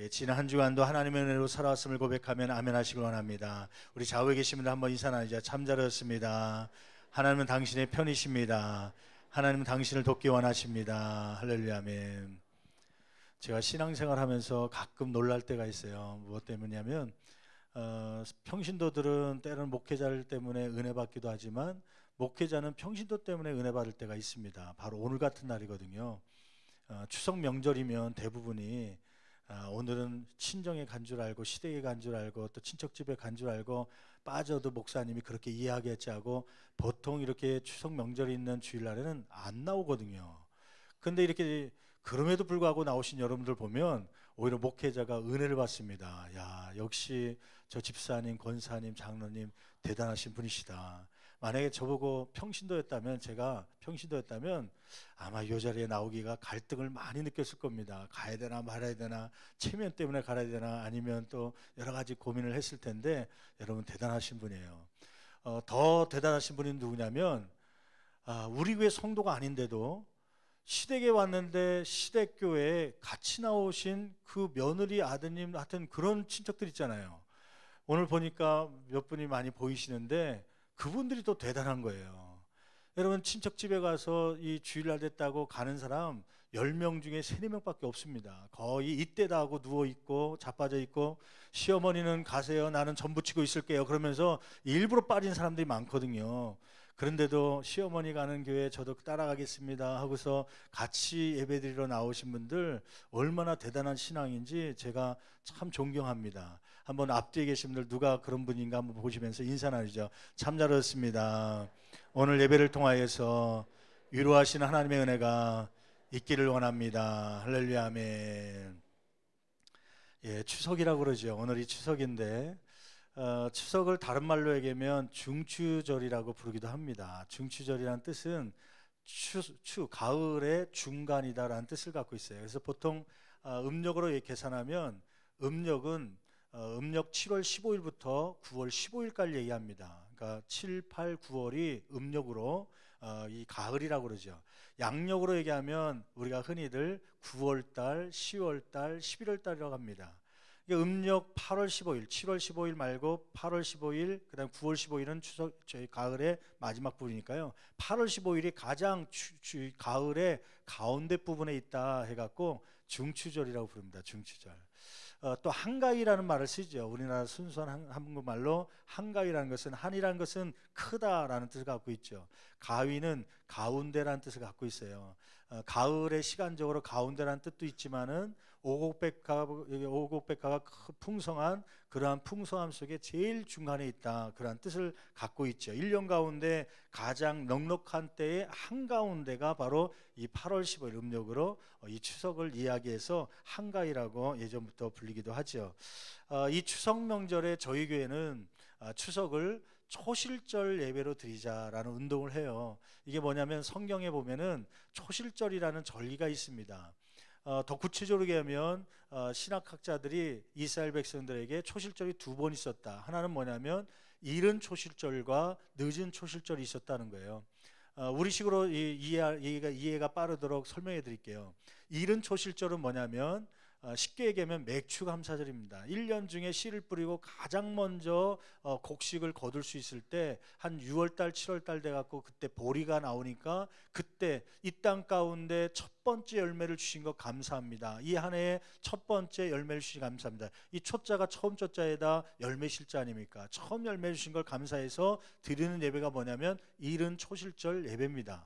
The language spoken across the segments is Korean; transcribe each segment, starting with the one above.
지난 한 주간도 하나님의 은혜로 살아왔음을 고백하면 아멘 하시길 원합니다. 우리 좌우에 계신 분들 한번 인사 나누자. 참 잘하셨습니다. 하나님은 당신의 편이십니다. 하나님은 당신을 돕기 원하십니다. 할렐루야 아멘. 제가 신앙생활 하면서 가끔 놀랄 때가 있어요. 무엇 때문이냐면 평신도들은 때로는 목회자를 때문에 은혜 받기도 하지만 목회자는 평신도 때문에 은혜 받을 때가 있습니다. 바로 오늘 같은 날이거든요. 추석 명절이면 대부분이 오늘은 친정에 간 줄 알고 시댁에 간 줄 알고 또 친척집에 간 줄 알고 빠져도 목사님이 그렇게 이해하겠지 하고 보통 이렇게 추석 명절이 있는 주일날에는 안 나오거든요. 근데 이렇게 그럼에도 불구하고 나오신 여러분들 보면 오히려 목회자가 은혜를 받습니다. 야, 역시 저 집사님, 권사님, 장로님 대단하신 분이시다. 만약에 저보고 제가 평신도였다면 아마 이 자리에 나오기가 갈등을 많이 느꼈을 겁니다. 가야 되나 말아야 되나, 체면 때문에 가야 되나, 아니면 또 여러 가지 고민을 했을 텐데 여러분 대단하신 분이에요. 더 대단하신 분이 누구냐면 우리 교회 성도가 아닌데도 시댁에 왔는데 시댁교회에 같이 나오신 그 며느리 아드님 같은 그런 친척들 있잖아요. 오늘 보니까 몇 분이 많이 보이시는데 그분들이 또 대단한 거예요. 여러분 친척집에 가서 이 주일날 됐다고 가는 사람 10명 중에 3, 4명밖에 없습니다. 거의 이때다 하고 누워있고 자빠져 있고 시어머니는 가세요, 나는 전 부치고 있을게요 그러면서 일부러 빠진 사람들이 많거든요. 그런데도 시어머니 가는 교회 저도 따라가겠습니다 하고서 같이 예배드리러 나오신 분들 얼마나 대단한 신앙인지 제가 참 존경합니다. 한번 앞뒤에 계신 분들 누가 그런 분인가 한번 보시면서 인사 나누죠. 참 잘하셨습니다. 오늘 예배를 통하여서 위로하시는 하나님의 은혜가 있기를 원합니다. 할렐루야 아멘. 추석이라고 그러죠. 오늘이 추석인데 추석을 다른 말로 얘기하면 중추절이라고 부르기도 합니다. 중추절이라는 뜻은 가을의 중간이다라는 뜻을 갖고 있어요. 그래서 보통 음력으로 계산하면 음력은 음력 7월 15일부터 9월 15일까지 얘기합니다. 그러니까 7, 8, 9월이 음력으로 이 가을이라고 그러죠. 양력으로 얘기하면 우리가 흔히들 9월달, 10월달, 11월달이라고 합니다. 음력 8월 15일, 7월 15일 말고 8월 15일, 그 다음 9월 15일은 저희 가을의 마지막 부분이니까요. 8월 15일이 가장 가을의 가운데 부분에 있다 해갖고 중추절이라고 부릅니다. 중추절. 또 한가위라는 말을 쓰죠. 우리나라 순수한 한국말로 한가위라는 것은, 한이라는 것은 크다라는 뜻을 갖고 있죠. 가위는 가운데라는 뜻을 갖고 있어요. 가을의 시간적으로 가운데라는 뜻도 있지만은 오곡백화가 풍성한 그러한 풍성함 속에 제일 중간에 있다, 그러한 뜻을 갖고 있죠. 1년 가운데 가장 넉넉한 때의 한가운데가 바로 이 8월 15일 음력으로 이 추석을 이야기해서 한가위라고 예전부터 불리기도 하죠. 이 추석 명절에 저희 교회는 추석을 초실절 예배로 드리자라는 운동을 해요. 이게 뭐냐면 성경에 보면은 초실절이라는 절기가 있습니다. 더 구체적으로 얘기하면 신학학자들이 이스라엘 백성들에게 초실절이 2번 있었다. 하나는 뭐냐면 이른 초실절과 늦은 초실절이 있었다는 거예요. 우리식으로 이해가 빠르도록 설명해 드릴게요. 이른 초실절은 뭐냐면 쉽게 얘기하면 맥추 감사절입니다. 1년 중에 씨를 뿌리고 가장 먼저 곡식을 거둘 수 있을 때 한 6월달 7월달 돼갖고 그때 보리가 나오니까 그때 이 땅 가운데 첫 번째 열매를 주신 것 감사합니다. 이 한 해의 첫 번째 열매를 주신 감사합니다. 이 초자가 처음 초자에다 열매 실자 아닙니까? 처음 열매 주신 걸 감사해서 드리는 예배가 뭐냐면 이른 초실절 예배입니다.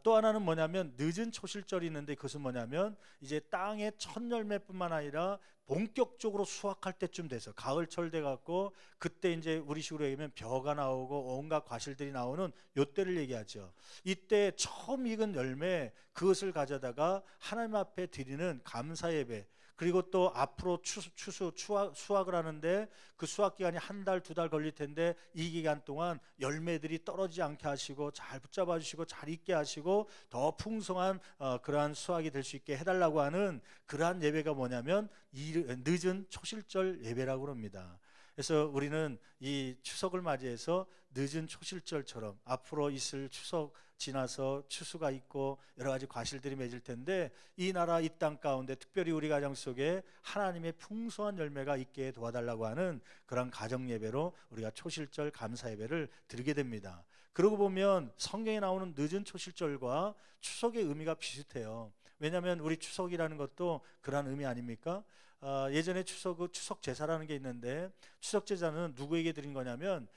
또 하나는 뭐냐면 늦은 초실절이 있는데 그것은 뭐냐면 이제 땅의 첫 열매뿐만 아니라 본격적으로 수확할 때쯤 돼서 가을철 돼갖고 그때 이제 우리식으로 얘기하면 벼가 나오고 온갖 과실들이 나오는 요때를 얘기하죠. 이때 처음 익은 열매 그것을 가져다가 하나님 앞에 드리는 감사 예배, 그리고 또 앞으로 수확을 하는데 그 수확 기간이 1달, 2달 걸릴 텐데 이 기간 동안 열매들이 떨어지지 않게 하시고 잘 붙잡아 주시고 잘 익게 하시고 더 풍성한 그러한 수확이 될 수 있게 해달라고 하는 그러한 예배가 뭐냐면 늦은 초실절 예배라고 합니다. 그래서 우리는 이 추석을 맞이해서 늦은 초실절처럼 앞으로 있을 추석 지나서 추수가 있고 여러 가지 과실들이 맺을 텐데, 이 나라 이 땅 가운데 특별히 우리 가정 속에 하나님의 풍성한 열매가 있게 도와달라고 하는 그런 가정 예배로 우리가 초실절 감사 예배를 드리게 됩니다. 그러고 보면 성경에 나오는 늦은 초실절과 추석의 의미가 비슷해요. 왜냐하면 우리 추석이라는 것도 그런 의미 아닙니까? 예전에 추석 제사라는 게 있는데, 추석 제사는 누구에게 드린 거냐면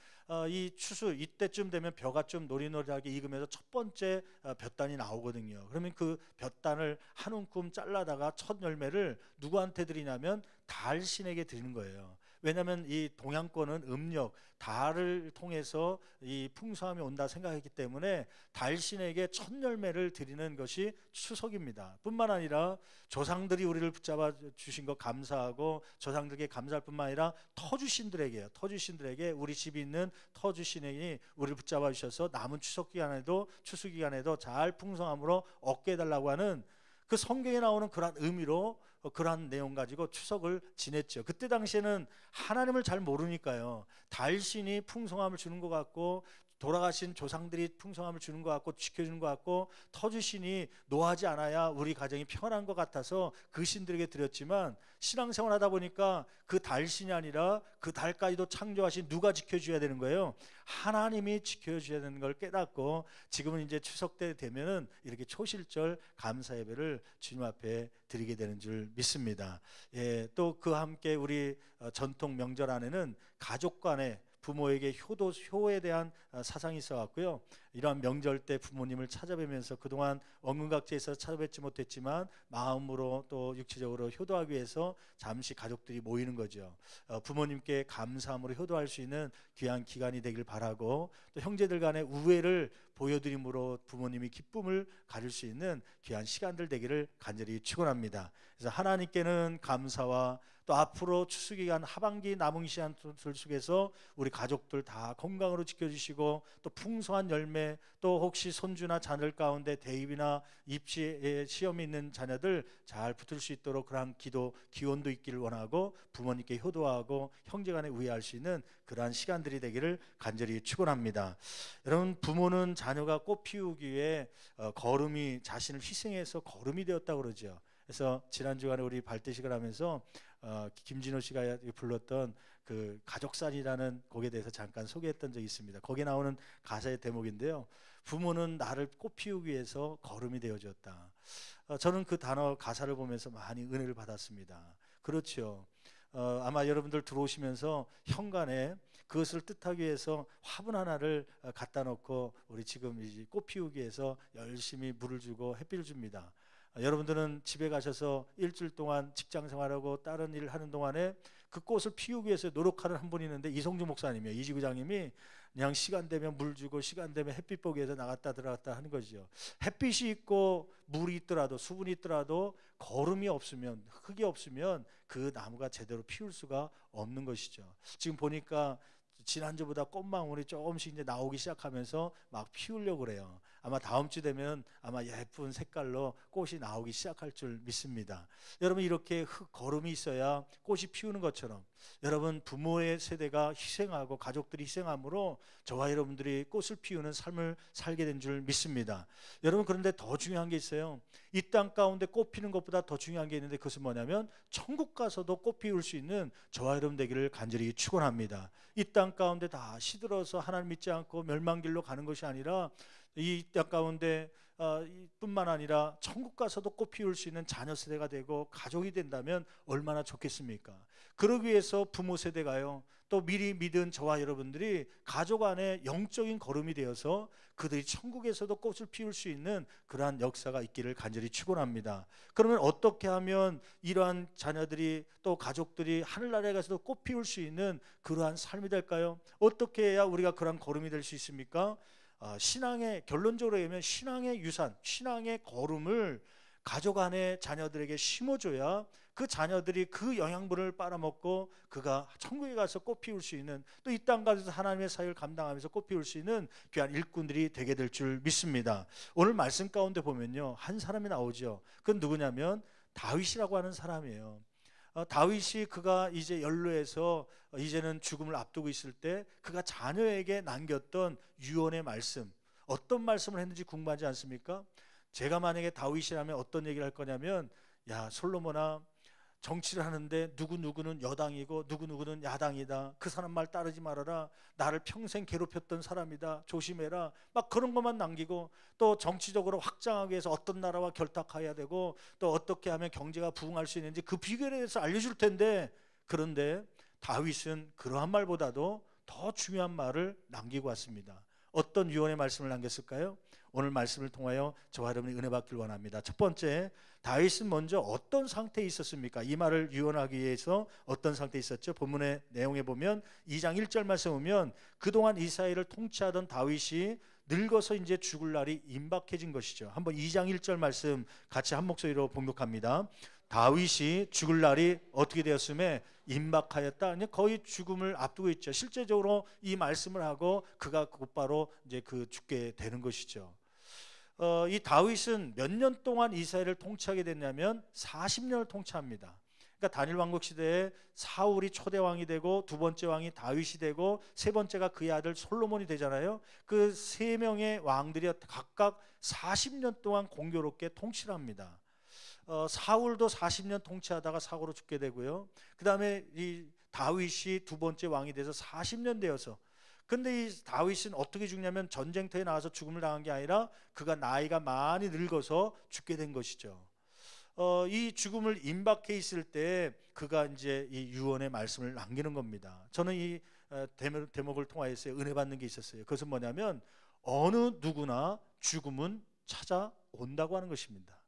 이 추수 이때쯤 되면 벼가 좀 노리노리하게 익으면서 첫 번째 볕단이 나오거든요. 그러면 그 볕단을 한 움큼 잘라다가 첫 열매를 누구한테 드리냐면 달신에게 드리는 거예요. 왜냐하면 이 동양권은 음력, 달을 통해서 이 풍성함이 온다 생각했기 때문에 달신에게 첫 열매를 드리는 것이 추석입니다. 뿐만 아니라 조상들이 우리를 붙잡아 주신 것 감사하고, 조상들에게 감사할 뿐만 아니라 터주신들에게 우리 집에 있는 터주신이 우리를 붙잡아 주셔서 남은 추석 기간에도 추수 기간에도 잘 풍성함으로 얻게 해달라고 하는 그 성경에 나오는 그러한 의미로 그러한 내용 가지고 추석을 지냈죠. 그때 당시에는 하나님을 잘 모르니까요, 달신이 풍성함을 주는 것 같고, 돌아가신 조상들이 풍성함을 주는 것 같고 지켜주는 것 같고, 터주신이 노하지 않아야 우리 가정이 평안한 것 같아서 그 신들에게 드렸지만, 신앙생활 하다 보니까 그 달신이 아니라 그 달까지도 창조하신 누가 지켜줘야 되는 거예요? 하나님이 지켜줘야 되는 걸 깨닫고, 지금은 이제 추석 때 되면은 이렇게 초실절 감사 예배를 주님 앞에 드리게 되는 줄 믿습니다. 예, 또 그와 함께 우리 전통 명절 안에는 가족 간의 부모에게 효에 대한 사상이 있어왔고요. 이러한 명절 때 부모님을 찾아뵈면서 그동안 원근각지에서 찾아뵙지 못했지만 마음으로 또 육체적으로 효도하기 위해서 잠시 가족들이 모이는 거죠. 부모님께 감사함으로 효도할 수 있는 귀한 기간이 되길 바라고, 또 형제들 간의 우애를 보여드림으로 부모님이 기쁨을 가질 수 있는 귀한 시간들 되기를 간절히 축원합니다. 그래서 하나님께는 감사와, 또 앞으로 추수기간 하반기 남은 시간들 속에서 우리 가족들 다 건강으로 지켜주시고, 또 풍성한 열매, 또 혹시 손주나 자녀들 가운데 대입이나 입시 시험이 있는 자녀들 잘 붙을 수 있도록 그러한 기원도 있기를 원하고, 부모님께 효도하고 형제간에 우애할 수 있는 그러한 시간들이 되기를 간절히 축원합니다. 여러분, 부모는 자녀가 꽃 피우기 위해 거름이, 자신을 희생해서 거름이 되었다고 그러죠. 그래서 지난 주간에 우리 발대식을 하면서 김진호 씨가 불렀던 그 가족산이라는 곡에 대해서 잠깐 소개했던 적이 있습니다. 거기에 나오는 가사의 대목인데요, 부모는 나를 꽃 피우기 위해서 거름이 되어줬다. 저는 그 단어 가사를 보면서 많이 은혜를 받았습니다. 그렇죠. 아마 여러분들 들어오시면서 현관에 그것을 뜻하기 위해서 화분 하나를 갖다 놓고 우리 지금 이 꽃 피우기 위해서 열심히 물을 주고 햇빛을 줍니다. 여러분들은 집에 가셔서 일주일 동안 직장 생활하고 다른 일을 하는 동안에 그 꽃을 피우기 위해서 노력하는 한 분이 있는데, 이성주 목사님이에요. 이지구장님이 그냥 시간 되면 물 주고 시간 되면 햇빛 보기 위해서 나갔다 들어갔다 하는 거죠. 햇빛이 있고 물이 있더라도, 수분이 있더라도 거름이 없으면, 흙이 없으면 그 나무가 제대로 피울 수가 없는 것이죠. 지금 보니까 지난주보다 꽃망울이 조금씩 이제 나오기 시작하면서 막 피우려고 그래요. 아마 다음 주 되면 아마 예쁜 색깔로 꽃이 나오기 시작할 줄 믿습니다. 여러분, 이렇게 거름이 있어야 꽃이 피우는 것처럼 여러분 부모의 세대가 희생하고 가족들이 희생함으로 저와 여러분들이 꽃을 피우는 삶을 살게 된 줄 믿습니다. 여러분, 그런데 더 중요한 게 있어요. 이 땅 가운데 꽃 피는 것보다 더 중요한 게 있는데, 그것은 뭐냐면 천국 가서도 꽃 피울 수 있는 저와 여러분 되기를 간절히 축원합니다. 이 땅 가운데 다 시들어서 하나님 믿지 않고 멸망길로 가는 것이 아니라, 이 땅 가운데 뿐만 아니라 천국 가서도 꽃 피울 수 있는 자녀 세대가 되고 가족이 된다면 얼마나 좋겠습니까? 그러기 위해서 부모 세대가요, 또 미리 믿은 저와 여러분들이 가족 안에 영적인 거름이 되어서 그들이 천국에서도 꽃을 피울 수 있는 그러한 역사가 있기를 간절히 축원합니다. 그러면 어떻게 하면 이러한 자녀들이 또 가족들이 하늘나라에 가서도 꽃 피울 수 있는 그러한 삶이 될까요? 어떻게 해야 우리가 그러한 거름이 될 수 있습니까? 신앙의, 결론적으로 얘기하면 신앙의 유산, 신앙의 거름을 가족 안에 자녀들에게 심어줘야 그 자녀들이 그 영양분을 빨아먹고 그가 천국에 가서 꽃 피울 수 있는, 또 이 땅 가서 하나님의 사역을 감당하면서 꽃 피울 수 있는 귀한 일꾼들이 되게 될 줄 믿습니다. 오늘 말씀 가운데 보면요, 한 사람이 나오죠. 그건 누구냐면 다윗이라고 하는 사람이에요. 다윗이 그가 이제 연로해서 이제는 죽음을 앞두고 있을 때 그가 자녀에게 남겼던 유언의 말씀, 어떤 말씀을 했는지 궁금하지 않습니까? 제가 만약에 다윗이라면 어떤 얘기를 할 거냐면, 야 솔로몬아, 정치를 하는데 누구누구는 여당이고 누구누구는 야당이다. 그 사람 말 따르지 말아라. 나를 평생 괴롭혔던 사람이다. 조심해라. 막 그런 것만 남기고, 또 정치적으로 확장하기 위해서 어떤 나라와 결탁해야 되고 또 어떻게 하면 경제가 부흥할 수 있는지 그 비결에 대해서 알려줄 텐데, 그런데 다윗은 그러한 말보다도 더 중요한 말을 남기고 왔습니다. 어떤 유언의 말씀을 남겼을까요? 오늘 말씀을 통하여 저와 여러분이 은혜 받길 원합니다. 첫 번째, 다윗은 먼저 어떤 상태에 있었습니까? 이 말을 유언하기 위해서 어떤 상태에 있었죠? 본문의 내용에 보면 2장 1절 말씀 보면, 그동안 이스라엘을 통치하던 다윗이 늙어서 이제 죽을 날이 임박해진 것이죠. 한번 2장 1절 말씀 같이 한 목소리로 봉독합니다. 다윗이 죽을 날이 어떻게 되었음에 임박하였다. 거의 죽음을 앞두고 있죠. 실제적으로 이 말씀을 하고 그가 곧바로 이제 죽게 되는 것이죠. 이 다윗은 몇 년 동안 이스라엘을 통치하게 됐냐면 40년을 통치합니다. 그러니까 다니엘 왕국 시대에 사울이 초대 왕이 되고, 두 번째 왕이 다윗이 되고, 세 번째가 그의 아들 솔로몬이 되잖아요. 그 세 명의 왕들이 각각 40년 동안 공교롭게 통치를 합니다. 사울도 40년 통치하다가 사고로 죽게 되고요. 그 다음에 이 다윗이 두 번째 왕이 돼서 40년 되어서, 근데 이 다윗은 어떻게 죽냐면 전쟁터에 나가서 죽음을 당한 게 아니라 그가 나이가 많이 늙어서 죽게 된 것이죠. 이 죽음을 임박해 있을 때 그가 이제 이 유언의 말씀을 남기는 겁니다. 저는 이 대목을 통하여서 은혜 받는 게 있었어요. 그것은 뭐냐면, 어느 누구나 죽음은 찾아온다고 하는 것입니다.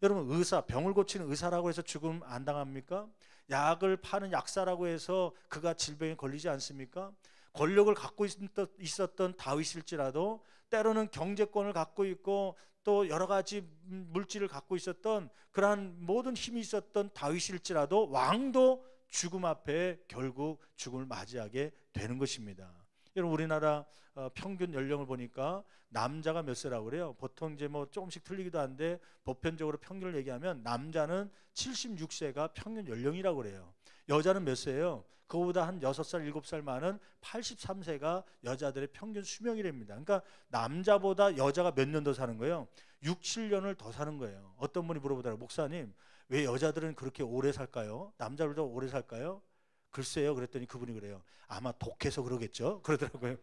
여러분, 의사, 병을 고치는 의사라고 해서 죽음 안 당합니까? 약을 파는 약사라고 해서 그가 질병에 걸리지 않습니까? 권력을 갖고 있었던 다윗일지라도 때로는 경제권을 갖고 있고 또 여러 가지 물질을 갖고 있었던 그러한 모든 힘이 있었던 다윗일지라도 왕도 죽음 앞에 결국 죽음을 맞이하게 되는 것입니다. 여러분, 우리나라 평균 연령을 보니까 남자가 몇 세라고 그래요? 보통 이제 뭐 조금씩 틀리기도 한데 보편적으로 평균을 얘기하면 남자는 76세가 평균 연령이라고 그래요. 여자는 몇 세예요? 그거보다 한 6살, 7살 많은 83세가 여자들의 평균 수명이랍니다. 그러니까 남자보다 여자가 몇 년 더 사는 거예요? 6, 7년을 더 사는 거예요. 어떤 분이 물어보더라고요. 목사님, 왜 여자들은 그렇게 오래 살까요? 남자들도 오래 살까요? 글쎄요. 그랬더니 그분이 그래요. 아마 독해서 그러겠죠? 그러더라고요.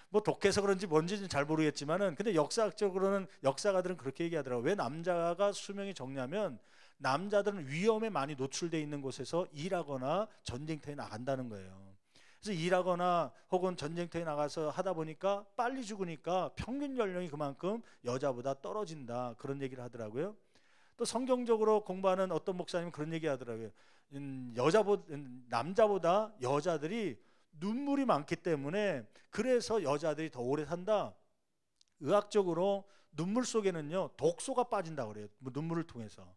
뭐 독해서 그런지 뭔지는 잘 모르겠지만은, 근데 역사학적으로는 역사가들은 그렇게 얘기하더라고요. 왜 남자가 수명이 적냐면, 남자들은 위험에 많이 노출되어 있는 곳에서 일하거나 전쟁터에 나간다는 거예요. 그래서 일하거나 혹은 전쟁터에 나가서 하다 보니까 빨리 죽으니까 평균 연령이 그만큼 여자보다 떨어진다, 그런 얘기를 하더라고요. 또 성경적으로 공부하는 어떤 목사님은 그런 얘기 하더라고요. 남자보다 여자들이 눈물이 많기 때문에 그래서 여자들이 더 오래 산다. 의학적으로 눈물 속에는요 독소가 빠진다고 그래요. 눈물을 통해서.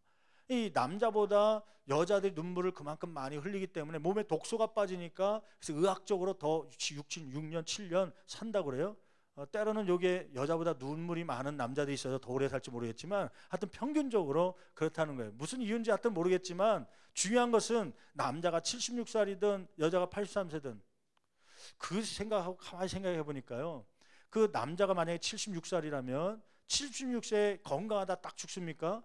이 남자보다 여자들이 눈물을 그만큼 많이 흘리기 때문에 몸에 독소가 빠지니까, 그래서 의학적으로 더 6년 7년 산다고 그래요. 때로는 요게 여자보다 눈물이 많은 남자들이 있어서 더 오래 살지 모르겠지만 하여튼 평균적으로 그렇다는 거예요. 무슨 이유인지 하여튼 모르겠지만 중요한 것은 남자가 76살이든 여자가 83세든 그 생각하고 가만히 생각해 보니까요, 그 남자가 만약에 76살이라면 76세에 건강하다 딱 죽습니까?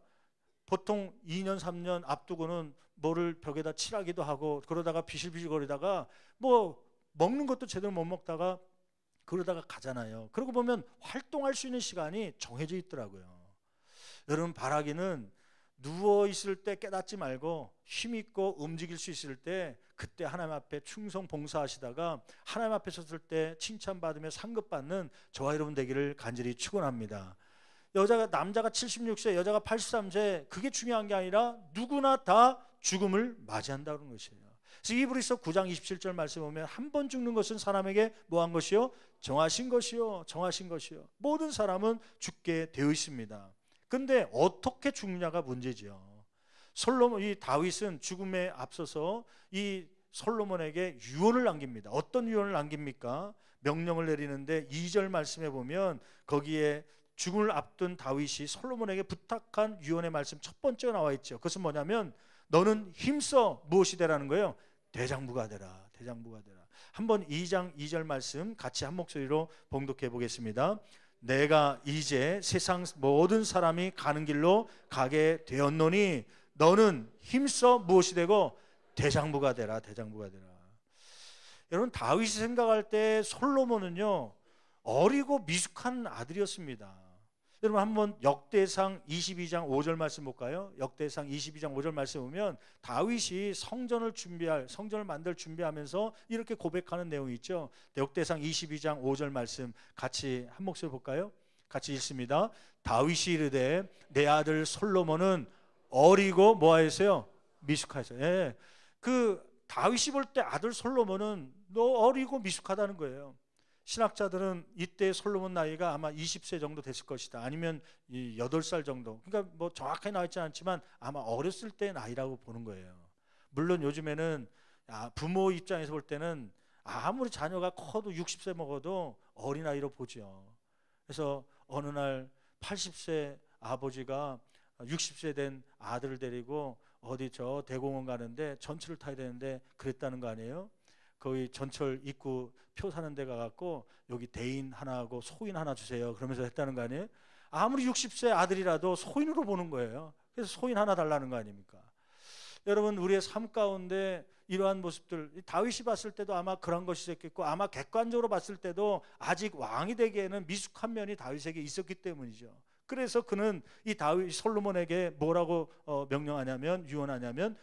보통 2년 3년 앞두고는 뭐를 벽에다 칠하기도 하고 그러다가 비실비실 거리다가 뭐 먹는 것도 제대로 못 먹다가 그러다가 가잖아요. 그러고 보면 활동할 수 있는 시간이 정해져 있더라고요. 여러분, 바라기는 누워 있을 때 깨닫지 말고 힘있고 움직일 수 있을 때 그때 하나님 앞에 충성 봉사하시다가 하나님 앞에 섰을 때 칭찬받으며 상급받는 저와 여러분 되기를 간절히 축원합니다. 남자가 76세, 여자가 83세, 그게 중요한 게 아니라 누구나 다 죽음을 맞이한다는 것이에요. 그래서 히브리서 9장 27절 말씀 보면, 한 번 죽는 것은 사람에게 뭐한 것이요? 정하신 것이요. 정하신 것이요. 모든 사람은 죽게 되어 있습니다. 근데 어떻게 죽느냐가 문제지요. 이 다윗은 죽음에 앞서서 이 솔로몬에게 유언을 남깁니다. 어떤 유언을 남깁니까? 명령을 내리는데 2절 말씀에 보면 거기에 죽음을 앞둔 다윗이 솔로몬에게 부탁한 유언의 말씀 첫 번째가 나와 있죠. 그것은 뭐냐면, 너는 힘써 무엇이 되라는 거예요? 대장부가 되라. 대장부가 되라. 한번 2장 2절 말씀 같이 한 목소리로 봉독해 보겠습니다. 내가 이제 세상 모든 사람이 가는 길로 가게 되었노니 너는 힘써 무엇이 되고 대장부가 되라. 대장부가 되라. 여러분, 다윗이 생각할 때 솔로몬은요 어리고 미숙한 아들이었습니다. 여러분, 한번 역대상 22장 5절 말씀 볼까요? 역대상 22장 5절 말씀 보면 다윗이 성전을 만들 준비하면서 이렇게 고백하는 내용이 있죠. 역대상 22장 5절 말씀 같이 한 목소리 볼까요? 같이 읽습니다. 다윗이 이르되 내 아들 솔로몬은 어리고 뭐하였어요? 미숙하였어요. 예. 그 다윗이 볼 때 아들 솔로몬은 너 어리고 미숙하다는 거예요. 신학자들은 이때 솔로몬 나이가 아마 20세 정도 됐을 것이다. 아니면 8살 정도. 그러니까 뭐 정확하게 나와 있지 않지만 아마 어렸을 때 나이라고 보는 거예요. 물론 요즘에는 부모 입장에서 볼 때는 아무리 자녀가 커도 60세 먹어도 어린아이로 보죠. 그래서 어느 날 80세 아버지가 60세 된 아들을 데리고 어디 저 대공원 가는데 전철을 타야 되는데 그랬다는 거 아니에요? 거기 전철 입구 표 사는 데 가갖고 여기 대인 하나하고 소인 하나 주세요 그러면서 했다는 거 아니에요? 아무리 60세 아들이라도 소인으로 보는 거예요. 그래서 소인 하나 달라는 거 아닙니까? 여러분, 우리의 삶 가운데 이러한 모습들, 다윗이 봤을 때도 아마 그런 것이 있었겠고 아마 객관적으로 봤을 때도 아직 왕이 되기에는 미숙한 면이 다윗에게 있었기 때문이죠. 그래서 그는 이 다윗 솔로몬에게 뭐라고 명령하냐면, 유언하냐면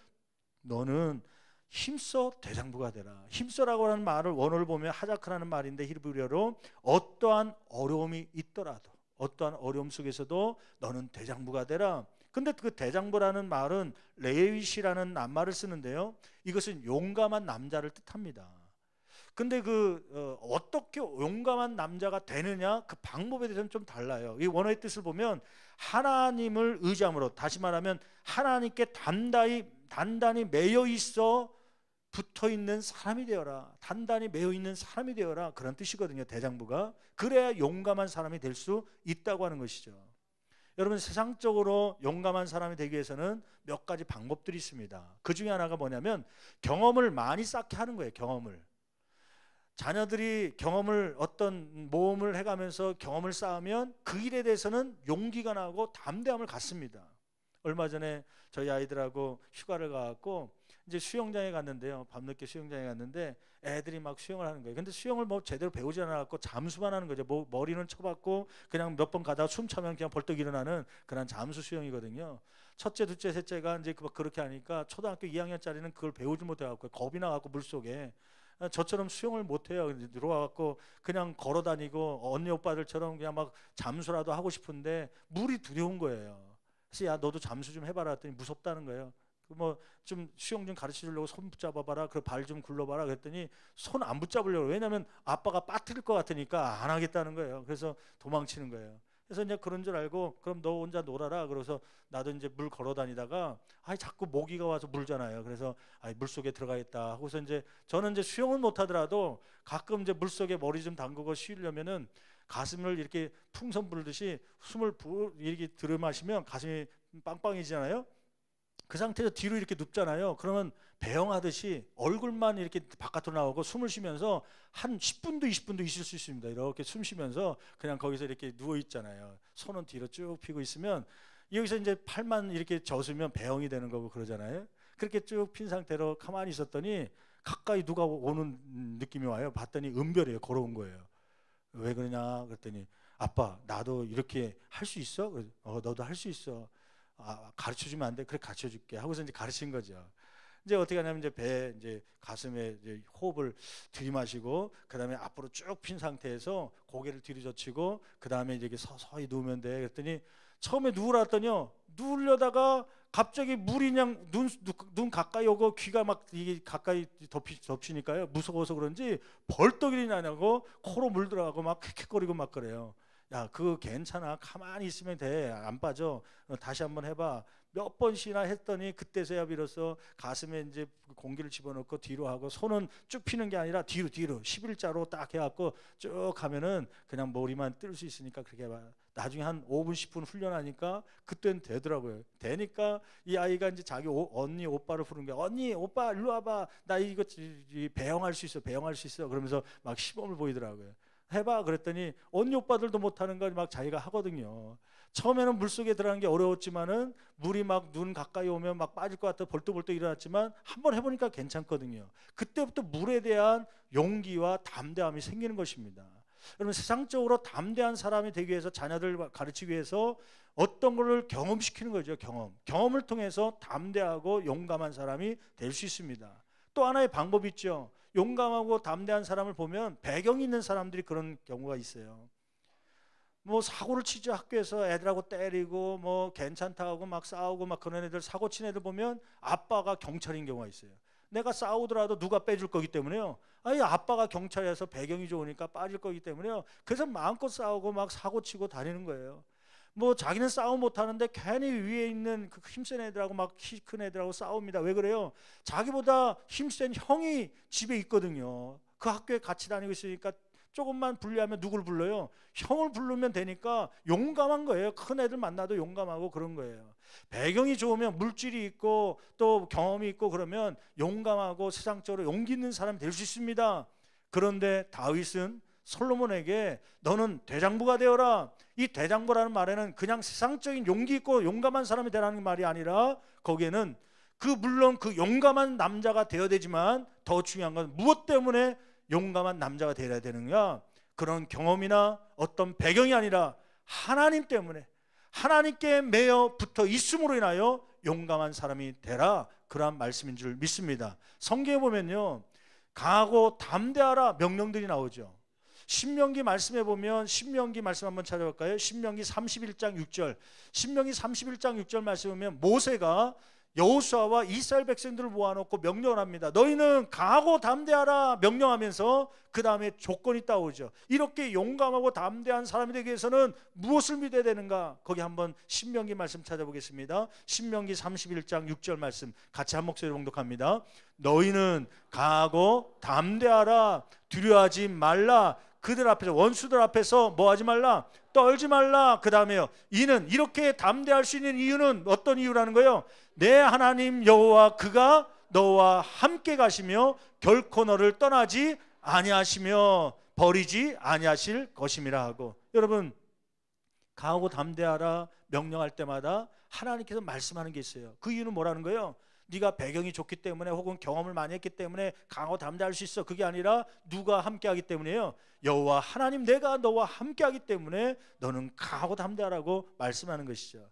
너는 힘써 대장부가 되라. 힘써라고 하는 말을 원어를 보면 하자크라는 말인데 히브리어로 어떠한 어려움이 있더라도 어떠한 어려움 속에서도 너는 대장부가 되라. 근데 그 대장부라는 말은 레위시라는 낱말을 쓰는데요, 이것은 용감한 남자를 뜻합니다. 근데 어떻게 용감한 남자가 되느냐, 그 방법에 대해서는 좀 달라요. 이 원어의 뜻을 보면 하나님을 의지함으로, 다시 말하면 하나님께 단단히 매여 있어 붙어 있는 사람이 되어라. 단단히 매여 있는 사람이 되어라. 그런 뜻이거든요, 대장부가. 그래야 용감한 사람이 될 수 있다고 하는 것이죠. 여러분, 세상적으로 용감한 사람이 되기 위해서는 몇 가지 방법들이 있습니다. 그 중에 하나가 뭐냐면 경험을 많이 쌓게 하는 거예요. 경험을. 자녀들이 어떤 모험을 해가면서 경험을 쌓으면 그 일에 대해서는 용기가 나고 담대함을 갖습니다. 얼마 전에 저희 아이들하고 휴가를 가갖고 이제 수영장에 갔는데요. 밤늦게 수영장에 갔는데 애들이 막 수영을 하는 거예요. 근데 수영을 뭐 제대로 배우지 않았고 잠수만 하는 거죠. 뭐 머리는 쳐봤고 그냥 몇 번 가다가 숨 차면 그냥 벌떡 일어나는 그런 잠수 수영이거든요. 첫째, 둘째, 셋째가 이제 그렇게 하니까 초등학교 2학년짜리는 그걸 배우지 못해갖고 겁이 나갖고 물속에, 저처럼 수영을 못해요. 들어와갖고 그냥 걸어다니고 언니 오빠들처럼 그냥 막 잠수라도 하고 싶은데 물이 두려운 거예요. 그래서 야, 너도 잠수 좀 해봐라 했더니 무섭다는 거예요. 뭐 좀 수영 좀 가르쳐 주려고 손 붙잡아봐라, 그 발 좀 굴러봐라 그랬더니 손 안 붙잡으려고. 왜냐면 아빠가 빠뜨릴 것 같으니까 안 하겠다는 거예요. 그래서 도망치는 거예요. 그래서 이제 그런 줄 알고 그럼 너 혼자 놀아라. 그래서 나도 이제 물 걸어 다니다가 자꾸 모기가 와서 물잖아요. 그래서 물속에 들어가겠다 하고서 이제 저는 이제 수영은 못 하더라도 가끔 이제 물속에 머리 좀 담그고 쉬려면은 가슴을 이렇게 풍선 불듯이 숨을 이렇게 들이마시면 가슴이 빵빵해지잖아요. 그 상태에서 뒤로 이렇게 눕잖아요. 그러면 배영하듯이 얼굴만 이렇게 바깥으로 나오고 숨을 쉬면서 한 10분도 20분도 있을 수 있습니다. 이렇게 숨 쉬면서 그냥 거기서 이렇게 누워 있잖아요. 손은 뒤로 쭉 펴고 있으면 여기서 이제 팔만 이렇게 젖으면 배영이 되는 거고 그러잖아요. 그렇게 쭉 핀 상태로 가만히 있었더니 가까이 누가 오는 느낌이 와요. 봤더니 은별이에요. 걸어온 거예요. 왜 그러냐 그랬더니 아빠, 나도 이렇게 할 수 있어? 너도 할 수 있어. 가르쳐 주면 안 돼? 그래, 가르쳐 줄게 하고서 이제 가르친 거죠. 이제 어떻게 하냐면 이제 가슴에 이제 호흡을 들이마시고 그다음에 앞으로 쭉 핀 상태에서 고개를 뒤로 젖히고 그다음에 이제 서서히 누우면 돼. 그랬더니 처음에 누우라더니요, 누우려다가 갑자기 물이 그냥 눈 가까이 오고 귀가 막 이게 가까이 덮치니까요, 무서워서 그런지 벌떡 일어나냐고 코로 물 들어가고 막 킥킥거리고 막 그래요. 야, 그거 괜찮아. 가만히 있으면 돼. 안 빠져. 다시 한번 해봐. 몇 번씩이나 했더니 그때서야 비로소 가슴에 이제 공기를 집어넣고 뒤로 하고 손은 쭉 피는 게 아니라 뒤로 11자로 딱 해갖고 쭉 하면은 그냥 머리만 뜰 수 있으니까 그렇게 해봐. 나중에 한 5분 10분 훈련하니까 그때는 되더라고요. 되니까 이 아이가 이제 자기 언니 오빠를 부르는 거야. 언니 오빠 일로 와봐. 나 이거 배영할 수 있어. 배영할 수 있어. 그러면서 막 시범을 보이더라고요. 해봐. 그랬더니 언니 오빠들도 못하는 걸 막 자기가 하거든요. 처음에는 물속에 들어가는 게 어려웠지만은 물이 막 눈 가까이 오면 막 빠질 것 같아 벌떡벌떡 일어났지만 한번 해보니까 괜찮거든요. 그때부터 물에 대한 용기와 담대함이 생기는 것입니다. 여러분, 세상적으로 담대한 사람이 되기 위해서 자녀들 가르치기 위해서 어떤 것을 경험시키는 거죠. 경험을 통해서 담대하고 용감한 사람이 될 수 있습니다. 또 하나의 방법이 있죠. 용감하고 담대한 사람을 보면 배경이 있는 사람들이 그런 경우가 있어요. 뭐 사고를 치죠. 학교에서 애들하고 때리고 뭐 괜찮다고 막 싸우고 막 그런 애들, 사고 친 애들 보면 아빠가 경찰인 경우가 있어요. 내가 싸우더라도 누가 빼줄 거기 때문에요. 아니, 아빠가 경찰이라서 배경이 좋으니까 빠질 거기 때문에요. 그래서 마음껏 싸우고 막 사고 치고 다니는 거예요. 뭐 자기는 싸움 못하는데 괜히 위에 있는 그 힘센 애들하고 막 키 큰 애들하고 싸웁니다. 왜 그래요? 자기보다 힘센 형이 집에 있거든요. 그 학교에 같이 다니고 있으니까 조금만 불리하면 누굴 불러요? 형을 부르면 되니까 용감한 거예요. 큰 애들 만나도 용감하고 그런 거예요. 배경이 좋으면 물질이 있고 또 경험이 있고 그러면 용감하고 세상적으로 용기 있는 사람이 될 수 있습니다. 그런데 다윗은 솔로몬에게 너는 대장부가 되어라. 이 대장부라는 말에는 그냥 세상적인 용기 있고 용감한 사람이 되라는 말이 아니라 거기에는 물론 그 용감한 남자가 되어야 되지만 더 중요한 건 무엇 때문에 용감한 남자가 되어야 되느냐? 그런 경험이나 어떤 배경이 아니라 하나님 때문에, 하나님께 매여 붙어 있음으로 인하여 용감한 사람이 되라, 그러한 말씀인 줄 믿습니다. 성경에 보면요, 강하고 담대하라 명령들이 나오죠. 신명기 말씀에 보면, 신명기 말씀 한번 찾아볼까요? 신명기 31장 6절. 신명기 31장 6절 말씀에 보면 모세가 여호수아와 이스라엘 백성들을 모아놓고 명령을 합니다. 너희는 강하고 담대하라 명령하면서 그 다음에 조건이 따오죠. 이렇게 용감하고 담대한 사람이 되기 위해서는 무엇을 믿어야 되는가? 거기 한번 신명기 말씀 찾아보겠습니다. 신명기 31장 6절 말씀 같이 한 목소리로 봉독합니다. 너희는 강하고 담대하라, 두려워하지 말라. 그들 앞에서, 원수들 앞에서 뭐 하지 말라? 떨지 말라. 그 다음에요, 이는, 이렇게 담대할 수 있는 이유는 어떤 이유라는 거예요? 내 하나님 여호와 그가 너와 함께 가시며 결코 너를 떠나지 아니하시며 버리지 아니하실 것임이라 하고. 여러분, 강하고 담대하라 명령할 때마다 하나님께서 말씀하는 게 있어요. 그 이유는 뭐라는 거예요? 네가 배경이 좋기 때문에 혹은 경험을 많이 했기 때문에 강하고 담대할 수 있어. 그게 아니라 누가 함께하기 때문에요. 여호와 하나님 내가 너와 함께하기 때문에 너는 강하고 담대하라고 말씀하는 것이죠.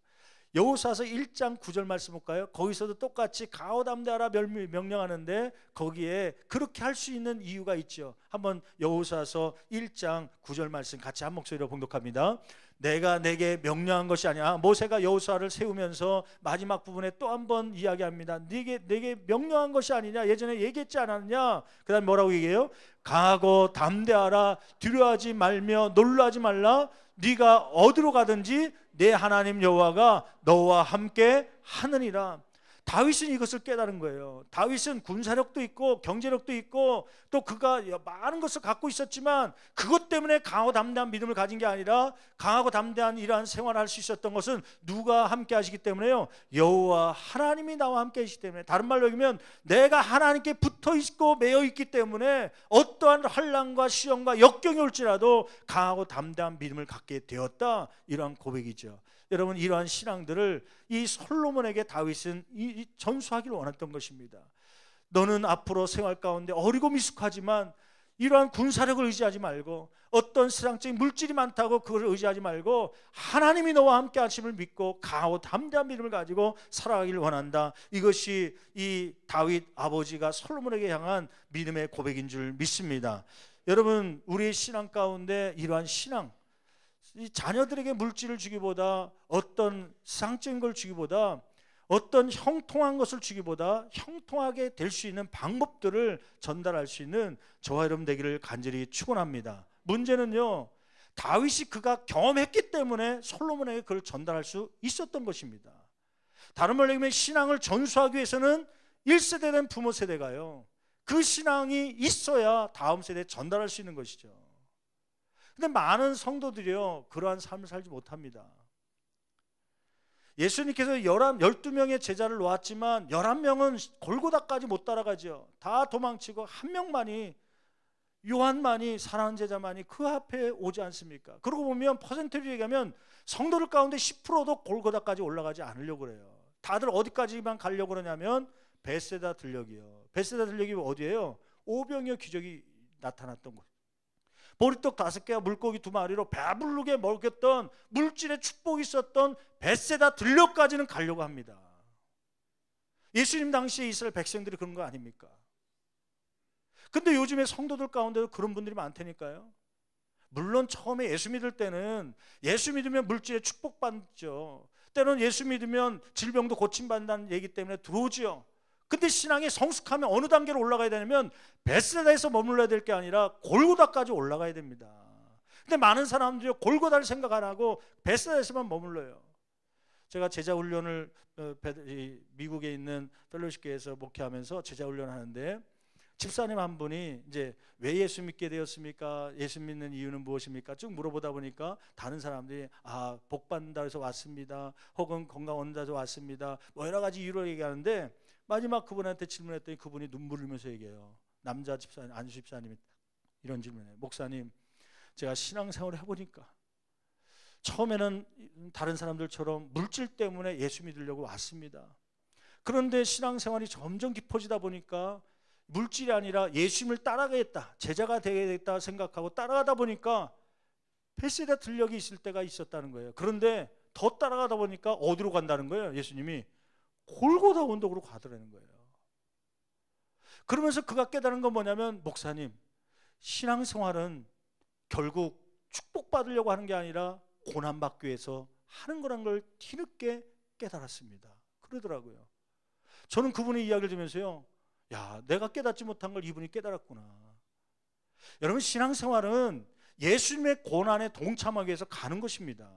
여호수아서 1장 9절 말씀 볼까요? 거기서도 똑같이 강하고 담대하라 명령하는데 거기에 그렇게 할 수 있는 이유가 있죠. 한번 여호수아서 1장 9절 말씀 같이 한 목소리로 봉독합니다. 내가 내게 명령한 것이 아니야. 모세가 여호수아를 세우면서 마지막 부분에 또 한 번 이야기합니다. 내게 명령한 것이 아니냐? 예전에 얘기했지 않았느냐? 그 다음에 뭐라고 얘기해요? 강하고 담대하라, 두려워하지 말며 놀라지 말라. 네가 어디로 가든지 내 하나님 여호와가 너와 함께 하느니라. 다윗은 이것을 깨달은 거예요. 다윗은 군사력도 있고 경제력도 있고 또 그가 많은 것을 갖고 있었지만 그것 때문에 강하고 담대한 믿음을 가진 게 아니라 강하고 담대한 이러한 생활을 할 수 있었던 것은 누가 함께 하시기 때문에요? 여호와 하나님이 나와 함께 하시기 때문에. 다른 말로 얘기하면 내가 하나님께 붙어 있고 매여 있기 때문에 어떠한 환난과 시험과 역경이 올지라도 강하고 담대한 믿음을 갖게 되었다, 이러한 고백이죠. 여러분, 이러한 신앙들을 이 솔로몬에게 다윗은 전수하기를 원했던 것입니다. 너는 앞으로 생활 가운데 어리고 미숙하지만 이러한 군사력을 의지하지 말고 어떤 세상적인 물질이 많다고 그걸 의지하지 말고 하나님이 너와 함께 하심을 믿고 강하고 담대한 믿음을 가지고 살아가기를 원한다. 이것이 이 다윗 아버지가 솔로몬에게 향한 믿음의 고백인 줄 믿습니다. 여러분, 우리의 신앙 가운데 이러한 신앙, 이 자녀들에게 물질을 주기보다 어떤 세상적인 걸 주기보다 어떤 형통한 것을 주기보다 형통하게 될 수 있는 방법들을 전달할 수 있는 저와 여러분 되기를 간절히 축원합니다. 문제는요, 다윗이 그가 경험했기 때문에 솔로몬에게 그걸 전달할 수 있었던 것입니다. 다른 말로 얘기하면 신앙을 전수하기 위해서는 1세대 된 부모 세대가요, 그 신앙이 있어야 다음 세대에 전달할 수 있는 것이죠. 근데 많은 성도들이요, 그러한 삶을 살지 못합니다. 예수님께서 12명의 제자를 놓았지만 11명은 골고다까지 못 따라가죠. 다 도망치고 한 명만이, 요한만이, 사랑하는 제자만이 그 앞에 오지 않습니까? 그러고 보면 퍼센트를 얘기하면 성도들 가운데 10%도 골고다까지 올라가지 않으려고 그래요. 다들 어디까지만 가려고 그러냐면 베세다 들녘이요. 베세다 들녘이 어디예요? 오병이어 기적이 나타났던 곳. 보리떡 5개와 물고기 2마리로 배부르게 먹였던, 물질의 축복이 있었던 베세다 들녘까지는 가려고 합니다. 예수님 당시에 이스라엘 백성들이 그런 거 아닙니까? 근데 요즘에 성도들 가운데도 그런 분들이 많다니까요. 물론 처음에 예수 믿을 때는 예수 믿으면 물질의 축복받죠. 때로는 예수 믿으면 질병도 고침받는다는 얘기 때문에 들어오지요. 근데 신앙이 성숙하면 어느 단계로 올라가야 되냐면 베세다에서 머물러야 될 게 아니라 골고다까지 올라가야 됩니다. 근데 많은 사람들이 골고다를 생각 안 하고 베세다에서만 머물러요. 제가 제자훈련을 미국에 있는 펠로시교회에서 목회하면서 제자훈련을 하는데, 집사님 한 분이 이제 왜 예수 믿게 되었습니까? 예수 믿는 이유는 무엇입니까? 쭉 물어보다 보니까 다른 사람들이 복 받는다 해서 왔습니다. 혹은 건강 얻는다 해서 왔습니다. 뭐 여러 가지 이유를 얘기하는데, 마지막 그분한테 질문했더니 그분이 눈물 흘리면서 얘기해요. 남자 집사님, 안수 집사님이 이런 질문해요. 목사님, 제가 신앙생활을 해보니까 처음에는 다른 사람들처럼 물질 때문에 예수 믿으려고 왔습니다. 그런데 신앙생활이 점점 깊어지다 보니까 물질이 아니라 예수님을 따라가겠다, 제자가 되겠다 생각하고 따라가다 보니까 베세다 들녘이 있을 때가 있었다는 거예요. 그런데 더 따라가다 보니까 어디로 간다는 거예요? 예수님이 골고다 언덕으로 가더라는 거예요. 그러면서 그가 깨달은 건 뭐냐면, 목사님, 신앙생활은 결국 축복받으려고 하는 게 아니라 고난받기 위해서 하는 거란 걸 뒤늦게 깨달았습니다. 그러더라고요. 저는 그분의 이야기를 들으면서요, 야, 내가 깨닫지 못한 걸 이분이 깨달았구나. 여러분, 신앙생활은 예수님의 고난에 동참하기 위해서 가는 것입니다.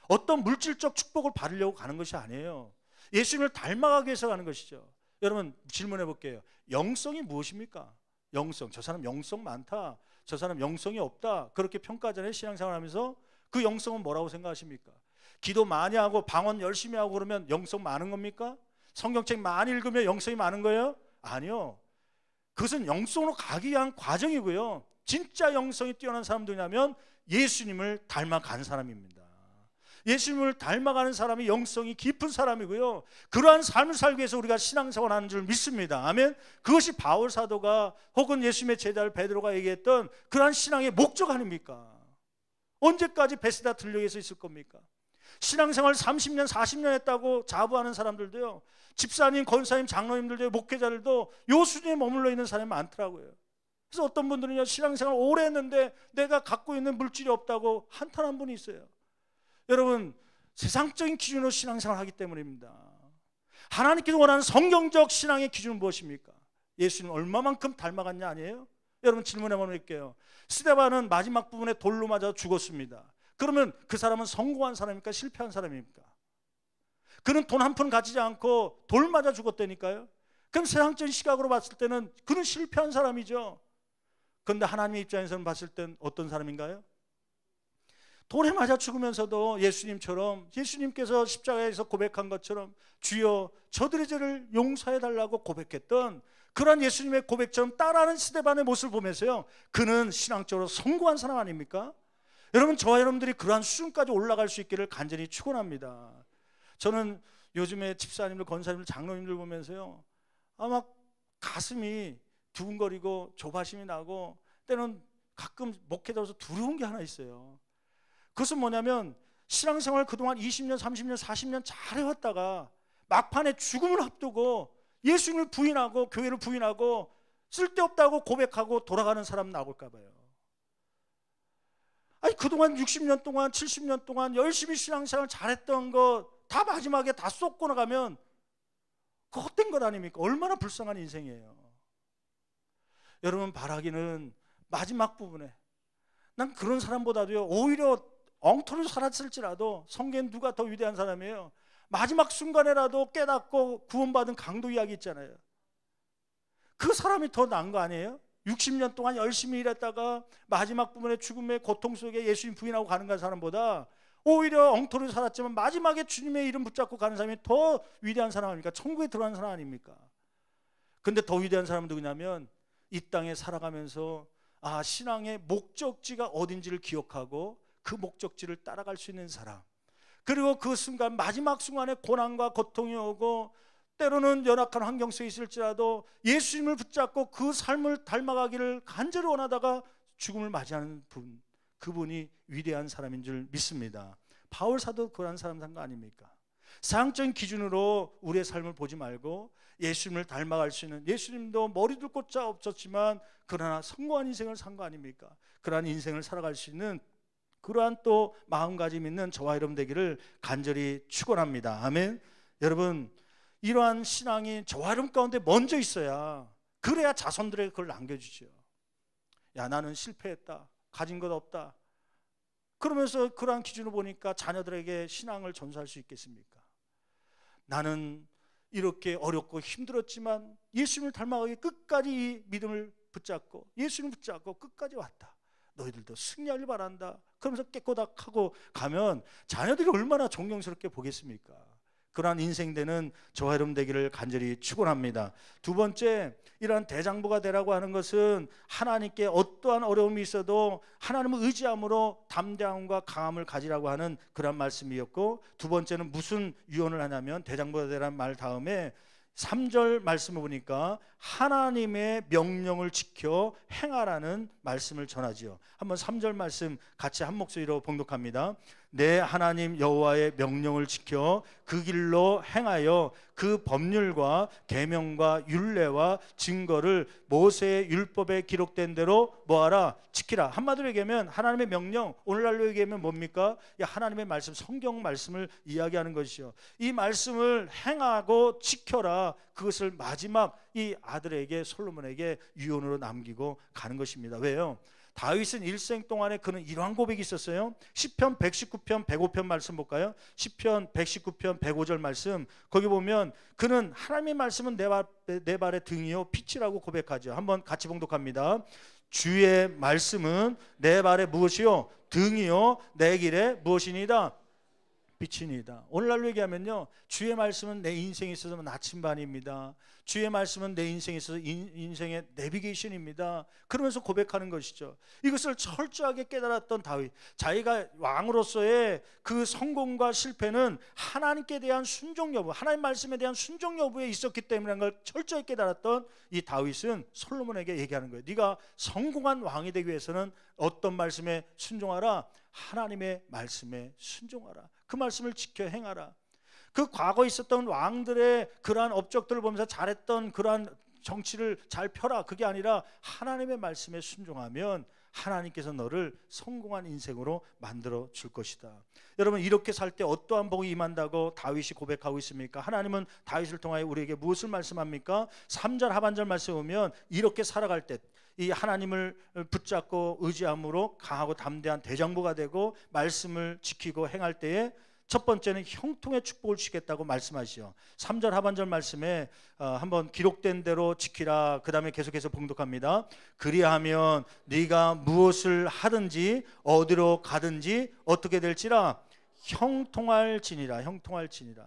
어떤 물질적 축복을 받으려고 가는 것이 아니에요. 예수님을 닮아가기 위해서 가는 것이죠. 여러분, 질문해 볼게요. 영성이 무엇입니까? 영성, 저 사람 영성 많다, 저 사람 영성이 없다, 그렇게 평가하잖아요. 신앙생활하면서. 그 영성은 뭐라고 생각하십니까? 기도 많이 하고 방언 열심히 하고 그러면 영성 많은 겁니까? 성경책 많이 읽으면 영성이 많은 거예요? 아니요. 그것은 영성으로 가기 위한 과정이고요. 진짜 영성이 뛰어난 사람들이냐면 예수님을 닮아간 사람입니다. 예수님을 닮아가는 사람이 영성이 깊은 사람이고요. 그러한 삶을 살기 위해서 우리가 신앙생활을 하는 줄 믿습니다. 아멘. 그것이 바울 사도가 혹은 예수님의 제자 베드로가 얘기했던 그러한 신앙의 목적 아닙니까? 언제까지 베세다 들녘에서 있을 겁니까? 신앙생활 30년 40년 했다고 자부하는 사람들도요, 집사님, 권사님, 장로님들도, 목회자들도 요 수준에 머물러 있는 사람이 많더라고요. 그래서 어떤 분들은요, 신앙생활 오래 했는데 내가 갖고 있는 물질이 없다고 한탄한 분이 있어요. 여러분, 세상적인 기준으로 신앙생활을 하기 때문입니다. 하나님께서 원하는 성경적 신앙의 기준은 무엇입니까? 예수님 얼마만큼 닮아갔냐 아니에요? 여러분, 질문 한번 할게요. 스데반은 마지막 부분에 돌로 맞아 죽었습니다. 그러면 그 사람은 성공한 사람입니까? 실패한 사람입니까? 그는 돈 한 푼 가지지 않고 돌 맞아 죽었다니까요. 그럼 세상적인 시각으로 봤을 때는 그는 실패한 사람이죠. 그런데 하나님의 입장에서는 봤을 땐 어떤 사람인가요? 돌에 맞아 죽으면서도 예수님처럼, 예수님께서 십자가에서 고백한 것처럼 주여 저들의 죄를 용서해 달라고 고백했던 그런 예수님의 고백처럼 따라하는 스데반의 모습을 보면서요, 그는 신앙적으로 성공한 사람 아닙니까? 여러분, 저와 여러분들이 그러한 수준까지 올라갈 수 있기를 간절히 축원합니다. 저는 요즘에 집사님들, 권사님들, 장로님들 보면서요, 아마 가슴이 두근거리고 조바심이 나고 때로는 가끔 목회자로서 두려운 게 하나 있어요. 그것은 뭐냐면, 신앙생활 그동안 20년, 30년, 40년 잘해왔다가 막판에 죽음을 앞두고 예수님을 부인하고 교회를 부인하고 쓸데없다고 고백하고 돌아가는 사람 나올까 봐요. 아니, 그동안 60년 동안 70년 동안 열심히 신앙생활 잘했던 거 다 마지막에 다 쏟고 나가면 그거 헛된 것 아닙니까? 얼마나 불쌍한 인생이에요. 여러분, 바라기는 마지막 부분에, 난 그런 사람보다도요, 오히려 엉터리로 살았을지라도 성경엔 누가 더 위대한 사람이에요? 마지막 순간에라도 깨닫고 구원받은 강도 이야기 있잖아요. 그 사람이 더 나은 거 아니에요? 60년 동안 열심히 일했다가 마지막 부분에 죽음의 고통 속에 예수님 부인하고 가는 사람보다 오히려 엉터리로 살았지만 마지막에 주님의 이름 붙잡고 가는 사람이 더 위대한 사람 아닙니까? 천국에 들어가는 사람 아닙니까? 근데 더 위대한 사람은 누구냐면 이 땅에 살아가면서 신앙의 목적지가 어딘지를 기억하고 그 목적지를 따라갈 수 있는 사람, 그리고 그 순간 마지막 순간에 고난과 고통이 오고 때로는 연약한 환경 속에 있을지라도 예수님을 붙잡고 그 삶을 닮아가기를 간절히 원하다가 죽음을 맞이하는 분, 그분이 위대한 사람인 줄 믿습니다. 바울 사도 그런 사람 산 거 아닙니까? 세상적인 기준으로 우리의 삶을 보지 말고 예수님을 닮아갈 수 있는, 예수님도 머리둘 곳자 없었지만 그러나 성공한 인생을 산 거 아닙니까? 그러한 인생을 살아갈 수 있는 그러한 또 마음가짐 있는 저와 여러분 되기를 간절히 축원합니다. 아멘. 여러분, 이러한 신앙이 저와 여러분 가운데 먼저 있어야, 그래야 자손들에게 그걸 남겨주죠. 야, 나는 실패했다, 가진 것 없다, 그러면서 그러한 기준을 보니까 자녀들에게 신앙을 전수할 수 있겠습니까? 나는 이렇게 어렵고 힘들었지만 예수님을 닮아가기 끝까지 이 믿음을 붙잡고 예수님을 붙잡고 끝까지 왔다, 너희들도 승리하길 바란다, 그러면서 깨꼬닥하고 가면 자녀들이 얼마나 존경스럽게 보겠습니까? 그러한 인생되는 저와 여러분 되기를 간절히 축원합니다. 두 번째, 이러한 대장부가 되라고 하는 것은 하나님께 어떠한 어려움이 있어도 하나님을 의지함으로 담대함과 강함을 가지라고 하는 그런 말씀이었고, 두 번째는 무슨 유언을 하냐면 대장부가 되라는 말 다음에 3절 말씀을 보니까 하나님의 명령을 지켜 행하라는 말씀을 전하지요. 한번 3절 말씀 같이 한 목소리로 봉독합니다. 내 하나님 여호와의 명령을 지켜 그 길로 행하여 그 법률과 계명과 율례와 증거를 모세의 율법에 기록된 대로 뭐하라? 지키라. 한마디로 얘기하면 하나님의 명령, 오늘날로 얘기하면 뭡니까? 하나님의 말씀, 성경 말씀을 이야기하는 것이죠. 이 말씀을 행하고 지켜라, 그것을 마지막 이 아들에게, 솔로몬에게 유언으로 남기고 가는 것입니다. 왜요? 다윗은 일생 동안에 그는 이러한 고백이 있었어요. 시편 119편 105편 말씀 볼까요? 시편 119편 105절 말씀, 거기 보면 그는 하나님의 말씀은 내 발의 등이요 빛이라고 고백하죠. 한번 같이 봉독합니다. 주의 말씀은 내 발의 무엇이요? 등이요 내 길에 무엇이니이다? 빛이니이다. 오늘날로 얘기하면요, 주의 말씀은 내 인생에 있어서 나침반입니다. 주의 말씀은 내 인생에 있어서 인생의 내비게이션입니다. 그러면서 고백하는 것이죠. 이것을 철저하게 깨달았던 다윗, 자기가 왕으로서의 그 성공과 실패는 하나님께 대한 순종 여부, 하나님 말씀에 대한 순종 여부에 있었기 때문에 걸 철저히 깨달았던 이 다윗은 솔로몬에게 얘기하는 거예요. 네가 성공한 왕이 되기 위해서는 어떤 말씀에 순종하라? 하나님의 말씀에 순종하라. 그 말씀을 지켜 행하라. 그 과거에 있었던 왕들의 그러한 업적들을 보면서 잘했던 그러한 정치를 잘 펴라, 그게 아니라 하나님의 말씀에 순종하면 하나님께서 너를 성공한 인생으로 만들어 줄 것이다. 여러분, 이렇게 살 때 어떠한 복이 임한다고 다윗이 고백하고 있습니까? 하나님은 다윗을 통하여 우리에게 무엇을 말씀합니까? 3절 하반절 말씀에 보면 이렇게 살아갈 때 이 하나님을 붙잡고 의지함으로 강하고 담대한 대장부가 되고 말씀을 지키고 행할 때에 첫 번째는 형통의 축복을 주겠다고 말씀하시죠. 3절 하반절 말씀에 한번 기록된 대로 지키라, 그 다음에 계속해서 봉독합니다. 그리하면 네가 무엇을 하든지 어디로 가든지 어떻게 될지라 형통할지니라. 형통할지니라.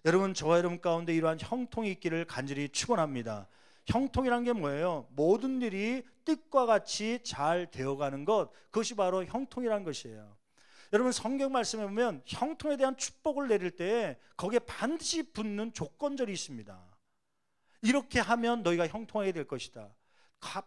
여러분, 저와 여러분 가운데 이러한 형통이 있기를 간절히 축원합니다. 형통이란 게 뭐예요? 모든 일이 뜻과 같이 잘 되어가는 것, 그것이 바로 형통이란 것이에요. 여러분, 성경 말씀에 보면 형통에 대한 축복을 내릴 때 거기에 반드시 붙는 조건절이 있습니다. 이렇게 하면 너희가 형통하게 될 것이다.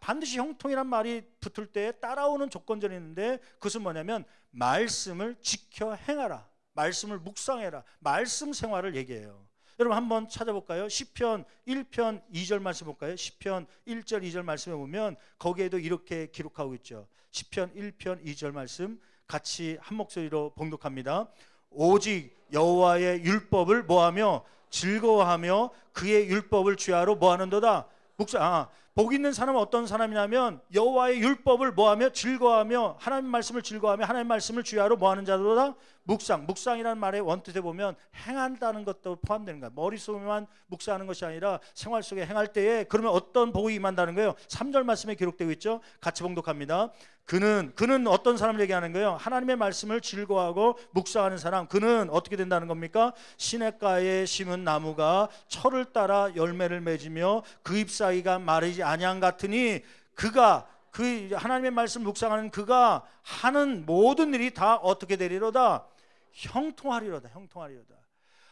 반드시 형통이란 말이 붙을 때 따라오는 조건절이 있는데 그것은 뭐냐면 말씀을 지켜 행하라, 말씀을 묵상해라, 말씀 생활을 얘기해요. 여러분, 한번 찾아볼까요? 시편 1편 2절 말씀 볼까요? 시편 1절 2절 말씀에 보면 거기에도 이렇게 기록하고 있죠. 시편 1편 2절 말씀 같이 한 목소리로 봉독합니다. 오직 여호와의 율법을 뭐하며 즐거워하며 그의 율법을 주야로 뭐하는도다? 복 있는 사람은 어떤 사람이냐면 여호와의 율법을 뭐하며 즐거워하며 하나님 말씀을 즐거워하며 하나님 말씀을 주야로 뭐하는 자로다 묵상이라는 말의 원뜻에 보면 행한다는 것도 포함되는 거야. 머릿속에만 묵상하는 것이 아니라 생활 속에 행할 때에 그러면 어떤 복이 임한다는 거예요. 3절 말씀에 기록되고 있죠. 같이 봉독합니다. 그는 어떤 사람을 얘기하는 거예요? 하나님의 말씀을 즐거워하고 묵상하는 사람. 그는 어떻게 된다는 겁니까? 시냇가에 심은 나무가 철을 따라 열매를 맺으며 그 잎사귀가 마르지 아니한 같으니 그가 그 하나님의 말씀 묵상하는 그가 하는 모든 일이 다 어떻게 되리로다? 형통하리로다. 형통하리로다.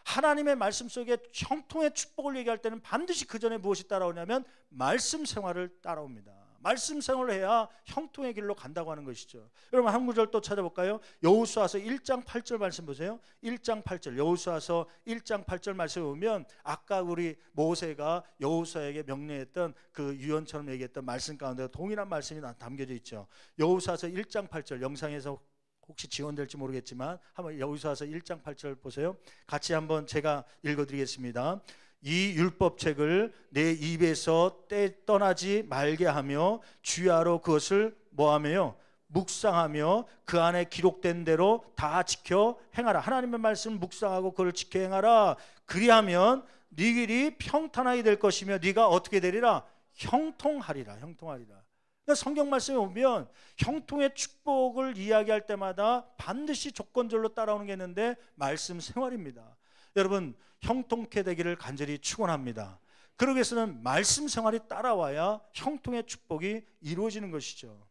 하나님의 말씀 속에 형통의 축복을 얘기할 때는 반드시 그 전에 무엇이 따라오냐면 말씀 생활을 따라옵니다. 말씀 생활을 해야 형통의 길로 간다고 하는 것이죠. 여러분 한 구절 또 찾아볼까요? 여호수아서 1장 8절 말씀 보세요. 1장 8절 여호수아서 1장 8절 말씀 보면 아까 우리 모세가 여호수아에게 명령했던 그 유언처럼 얘기했던 말씀 가운데 동일한 말씀이 담겨져 있죠. 여호수아서 1장 8절 영상에서 혹시 지원될지 모르겠지만 한번 여호수아서 1장 8절 보세요. 같이 한번 제가 읽어드리겠습니다. 이 율법책을 내 입에서 떠나지 말게 하며 주야로 그것을 뭐하며요? 묵상하며 그 안에 기록된 대로 다 지켜 행하라. 하나님의 말씀을 묵상하고 그걸 지켜 행하라. 그리하면 네 길이 평탄하게 될 것이며 네가 어떻게 되리라? 형통하리라. 형통하리라. 그러니까 성경 말씀에 보면 형통의 축복을 이야기할 때마다 반드시 조건절로 따라오는 게 있는데 말씀 생활입니다. 여러분 형통케 되기를 간절히 축원합니다. 그러기 위해서는 말씀 생활이 따라와야 형통의 축복이 이루어지는 것이죠.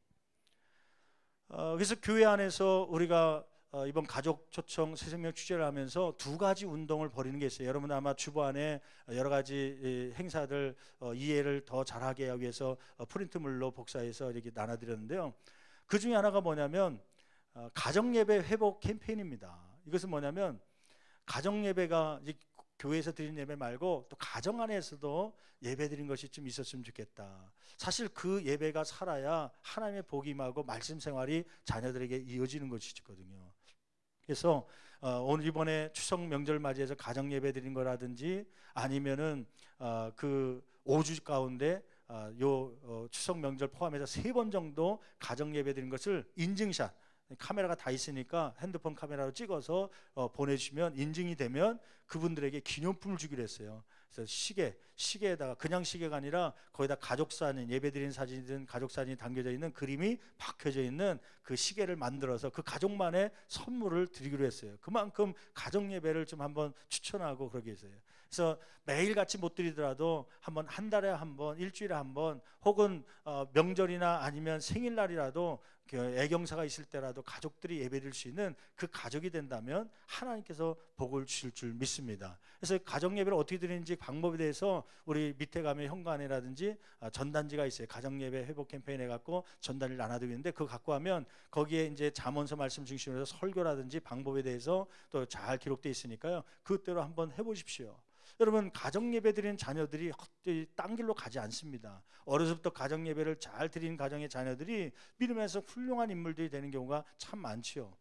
그래서 교회 안에서 우리가 이번 가족 초청 새생명 축제를 하면서 두 가지 운동을 벌이는 게 있어요. 여러분 아마 주보 안에 여러 가지 행사들 이해를 더 잘하게 하기 위해서 프린트물로 복사해서 이렇게 나눠드렸는데요. 그 중에 하나가 뭐냐면 가정예배 회복 캠페인입니다. 이것은 뭐냐면 가정예배가 교회에서 드리는 예배 말고 또 가정 안에서도 예배 드리는 것이 좀 있었으면 좋겠다. 사실 그 예배가 살아야 하나님의 복이 임하고 말씀 생활이 자녀들에게 이어지는 것이거든요. 그래서 오늘 이번에 추석 명절 맞이해서 가정 예배 드린 거라든지 아니면은 그 5주 가운데 추석 명절 포함해서 3번 정도 가정 예배 드린 것을 인증샷 카메라가 다 있으니까 핸드폰 카메라로 찍어서 보내주시면 인증이 되면 그분들에게 기념품을 주기로 했어요. 그래서 시계에다가 그냥 시계가 아니라 거기다 가족사진, 예배드린 사진이든 가족사진이 담겨져 있는 그림이 박혀져 있는 그 시계를 만들어서 그 가족만의 선물을 드리기로 했어요. 그만큼 가정예배를 좀 한번 추천하고 그러게 했어요. 그래서 매일같이 못 드리더라도 한번 한 달에 한 번, 일주일에 한 번 혹은 명절이나 아니면 생일날이라도 애경사가 있을 때라도 가족들이 예배드릴 수 있는 그 가족이 된다면 하나님께서 복을 주실 줄 믿습니다. 그래서 가정예배를 어떻게 드리는지 방법에 대해서 우리 밑에 가면 현관이라든지 전단지가 있어요. 가정예배 회복 캠페인 해갖고 전단지를 나눠드리고 있는데 그거 갖고 하면 거기에 이제 잠언서 말씀 중심으로 해서 설교라든지 방법에 대해서 또 잘 기록되어 있으니까요. 그대로 한번 해보십시오. 여러분 가정예배 드리는 자녀들이 헛되이 딴 길로 가지 않습니다. 어려서부터 가정예배를 잘 드리는 가정의 자녀들이 믿음에서 훌륭한 인물들이 되는 경우가 참 많지요.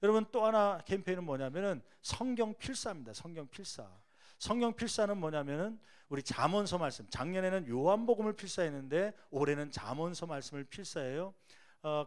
여러분 또 하나 캠페인은 뭐냐면은 성경 필사입니다. 성경 필사. 성경 필사는 뭐냐면은 우리 잠언서 말씀, 작년에는 요한복음을 필사했는데 올해는 잠언서 말씀을 필사해요.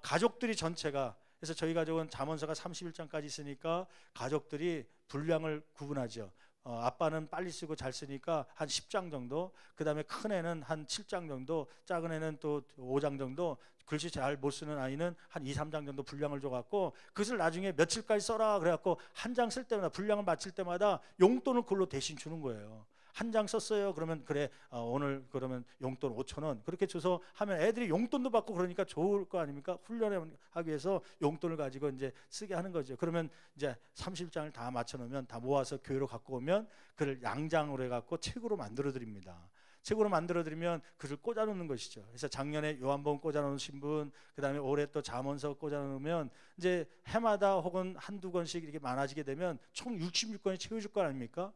가족들이 전체가, 그래서 저희 가족은 잠언서가 31장까지 있으니까 가족들이 분량을 구분하죠. 아빠는 빨리 쓰고 잘 쓰니까 한 10장 정도, 그 다음에 큰 애는 한 7장 정도, 작은 애는 또 5장 정도, 글씨 잘 못 쓰는 아이는 한 2, 3장 정도 분량을 줘갖고 그것을 나중에 며칠까지 써라 그래갖고 한 장 쓸 때마다 분량을 마칠 때마다 용돈을 그걸로 대신 주는 거예요. 한 장 썼어요. 그러면 그래 오늘 그러면 용돈 5,000원 그렇게 줘서 하면 애들이 용돈도 받고 그러니까 좋을 거 아닙니까? 훈련하기 위해서 용돈을 가지고 이제 쓰게 하는 거죠. 그러면 이제 30장을 다 맞춰놓으면 다 모아서 교회로 갖고 오면 그를 양장으로 해갖고 책으로 만들어 드립니다. 책으로 만들어 드리면 그를 꽂아 놓는 것이죠. 그래서 작년에 요한복음 꽂아 놓으신 분, 그다음에 올해 또 잠언서 꽂아 놓으면 이제 해마다 혹은 한두 권씩 이렇게 많아지게 되면 총 66권이 채워질 거 아닙니까?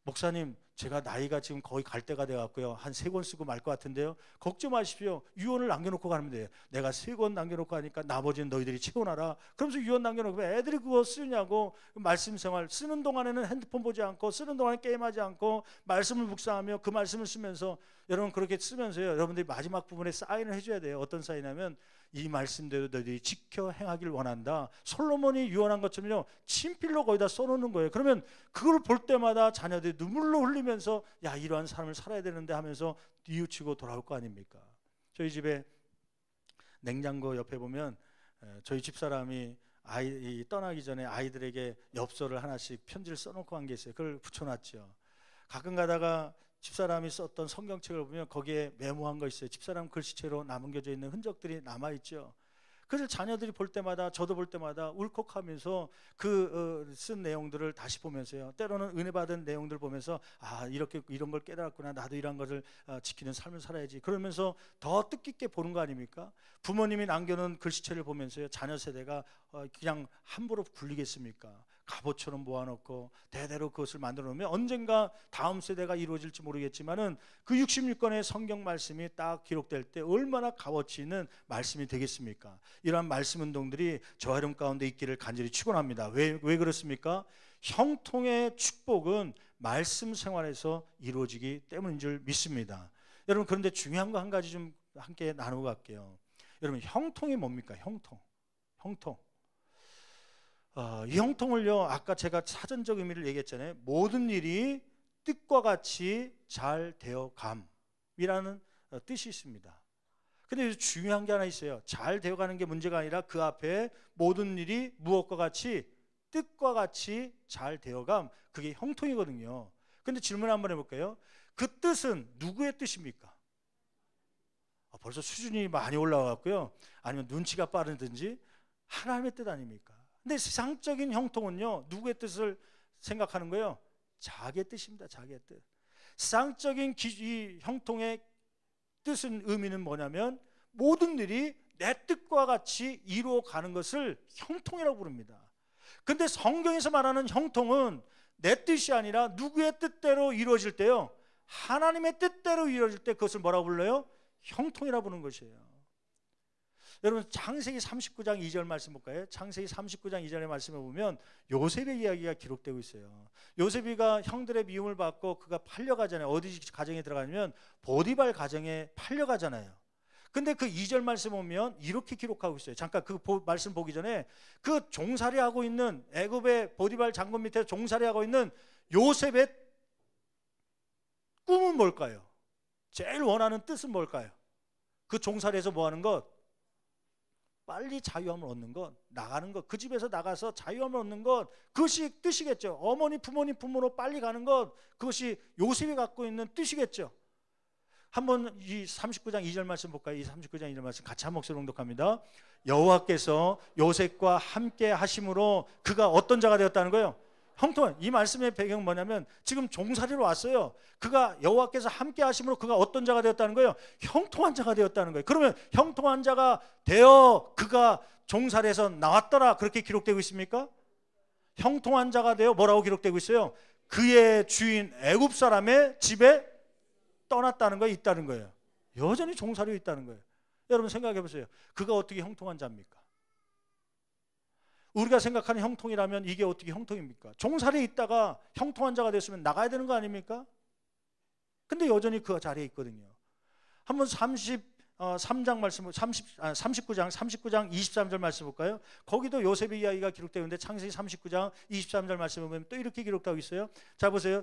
목사님 제가 나이가 지금 거의 갈 때가 돼갖고요, 한 3권 쓰고 말 것 같은데요, 걱정 마십시오. 유언을 남겨놓고 가면 돼요. 내가 3권 남겨놓고 하니까 나머지는 너희들이 채워놔라. 그러면서 유언 남겨놓고 애들이 그거 쓰냐고. 말씀 생활 쓰는 동안에는 핸드폰 보지 않고, 쓰는 동안에 게임하지 않고, 말씀을 묵상하며 그 말씀을 쓰면서, 여러분 그렇게 쓰면서요, 여러분들이 마지막 부분에 사인을 해줘야 돼요. 어떤 사인하면 이 말씀대로 너희들이 지켜 행하길 원한다. 솔로몬이 유언한 것처럼요, 친필로 거기다 써놓는 거예요. 그러면 그걸 볼 때마다 자녀들이 눈물로 흘리면서 야, 이러한 삶을 살아야 되는데 하면서 뉘우치고 돌아올 거 아닙니까? 저희 집에 냉장고 옆에 보면 저희 집사람이 떠나기 전에 아이들에게 엽서를 하나씩 편지를 써놓고 간 게 있어요. 그걸 붙여놨죠. 가끔 가다가 집사람이 썼던 성경책을 보면 거기에 메모한 거 있어요. 집사람 글씨체로 남겨져 있는 흔적들이 남아있죠. 그래서 자녀들이 볼 때마다, 저도 볼 때마다 울컥하면서 쓴 내용들을 다시 보면서요, 때로는 은혜 받은 내용들 보면서 아, 이렇게 이런 걸 깨달았구나, 나도 이런 것을 지키는 삶을 살아야지, 그러면서 더 뜻깊게 보는 거 아닙니까? 부모님이 남겨놓은 글씨체를 보면서요, 자녀 세대가 그냥 함부로 굴리겠습니까? 갑옷처럼 모아놓고 대대로 그것을 만들어 놓으면 언젠가 다음 세대가 이루어질지 모르겠지만은 그 66권의 성경 말씀이 딱 기록될 때 얼마나 값어치 있는 말씀이 되겠습니까? 이러한 말씀 운동들이 저와 여러분 가운데 있기를 간절히 축원합니다. 왜 그렇습니까? 형통의 축복은 말씀 생활에서 이루어지기 때문인 줄 믿습니다. 여러분, 그런데 중요한 거 한 가지 좀 함께 나누고 갈게요. 여러분, 형통이 뭡니까? 형통. 이 형통을요, 아까 제가 사전적 의미를 얘기했잖아요. 모든 일이 뜻과 같이 잘 되어감이라는 뜻이 있습니다. 근데 중요한 게 하나 있어요. 잘 되어가는 게 문제가 아니라 그 앞에 모든 일이 무엇과 같이, 뜻과 같이 잘 되어감, 그게 형통이거든요. 근데 질문 한번 해볼까요? 그 뜻은 누구의 뜻입니까? 벌써 수준이 많이 올라왔고요, 아니면 눈치가 빠르든지 하나님의 뜻 아닙니까? 근데 세상적인 형통은요, 누구의 뜻을 생각하는 거예요? 자기의 뜻입니다. 자기의 뜻. 세상적인 이 형통의 뜻은, 의미는 뭐냐면 모든 일이 내 뜻과 같이 이루어가는 것을 형통이라고 부릅니다. 근데 성경에서 말하는 형통은 내 뜻이 아니라 누구의 뜻대로 이루어질 때요, 하나님의 뜻대로 이루어질 때 그것을 뭐라고 불러요? 형통이라고 부르는 것이에요. 여러분, 창세기 39장 2절 말씀 볼까요? 창세기 39장 2절의 말씀을 보면 요셉의 이야기가 기록되고 있어요. 요셉이가 형들의 미움을 받고 그가 팔려가잖아요. 어디 가정에 들어가냐면 보디발 가정에 팔려가잖아요. 근데 그 2절 말씀 보면 이렇게 기록하고 있어요. 잠깐 그 말씀 보기 전에 그 종살이하고 있는, 애굽의 보디발 장군 밑에 종살이하고 있는 요셉의 꿈은 뭘까요? 제일 원하는 뜻은 뭘까요? 그 종살이에서 뭐 하는 것? 빨리 자유함을 얻는 것, 나가는 것, 그 집에서 나가서 자유함을 얻는 것, 그것이 뜻이겠죠. 어머니, 부모님 품으로 빨리 가는 것, 그것이 요셉이 갖고 있는 뜻이겠죠. 한번 이 39장 2절 말씀 볼까요? 이 39장 2절 말씀 같이 한 목소리로 봉독합니다. 여호와께서 요셉과 함께 하심으로 그가 어떤 자가 되었다는 거예요? 형통한. 이 말씀의 배경은 뭐냐면 지금 종살이로 왔어요. 그가 여호와께서 함께 하심으로 그가 어떤 자가 되었다는 거예요? 형통한 자가 되었다는 거예요. 그러면 형통한 자가 되어 그가 종살이에서 나왔더라, 그렇게 기록되고 있습니까? 형통한 자가 되어 뭐라고 기록되고 있어요? 그의 주인 애굽 사람의 집에 떠났다는 거예요? 있다는 거예요? 여전히 종살이에 있다는 거예요. 여러분 생각해 보세요. 그가 어떻게 형통한 자입니까? 우리가 생각하는 형통이라면 이게 어떻게 형통입니까? 종살이에 있다가 형통한 자가 됐으면 나가야 되는 거 아닙니까? 근데 여전히 그 자리에 있거든요. 한번 39장 23절 말씀 볼까요? 거기도 요셉의 이야기가 기록되는데 창세기 39장 23절 말씀을 보면 또 이렇게 기록되고 있어요. 자 보세요.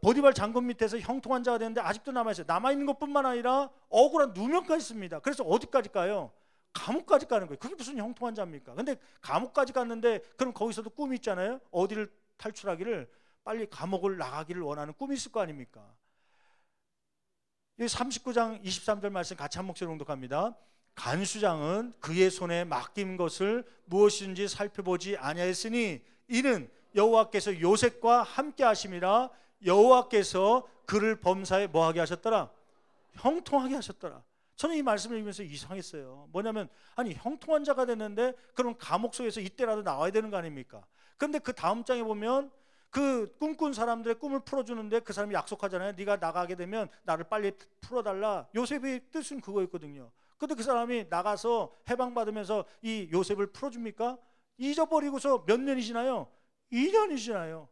보디발 장군 밑에서 형통한 자가 되는데 아직도 남아있어요. 남아있는 것뿐만 아니라 억울한 누명까지 있습니다. 그래서 어디까지 가요? 감옥까지 가는 거예요. 그게 무슨 형통한 자입니까? 근데 감옥까지 갔는데 그럼 거기서도 꿈이 있잖아요. 어디를 탈출하기를, 빨리 감옥을 나가기를 원하는 꿈이 있을 거 아닙니까? 이 39장 23절 말씀 같이 한 목소리로 봉독합니다. 간수장은 그의 손에 맡긴 것을 무엇인지 살펴보지 아니하였으니 이는 여호와께서 요셉과 함께 하심이라. 여호와께서 그를 범사에 뭐하게 하셨더라? 형통하게 하셨더라. 저는 이 말씀을 읽으면서 이상했어요. 뭐냐면 아니 형통한 자가 됐는데 그럼 감옥 속에서 이때라도 나와야 되는 거 아닙니까? 그런데 그 다음 장에 보면 그 꿈꾼 사람들의 꿈을 풀어주는데 그 사람이 약속하잖아요. 네가 나가게 되면 나를 빨리 풀어달라. 요셉의 뜻은 그거였거든요. 근데 그 사람이 나가서 해방받으면서 이 요셉을 풀어줍니까? 잊어버리고서 몇 년이 지나요? 2년이 지나요.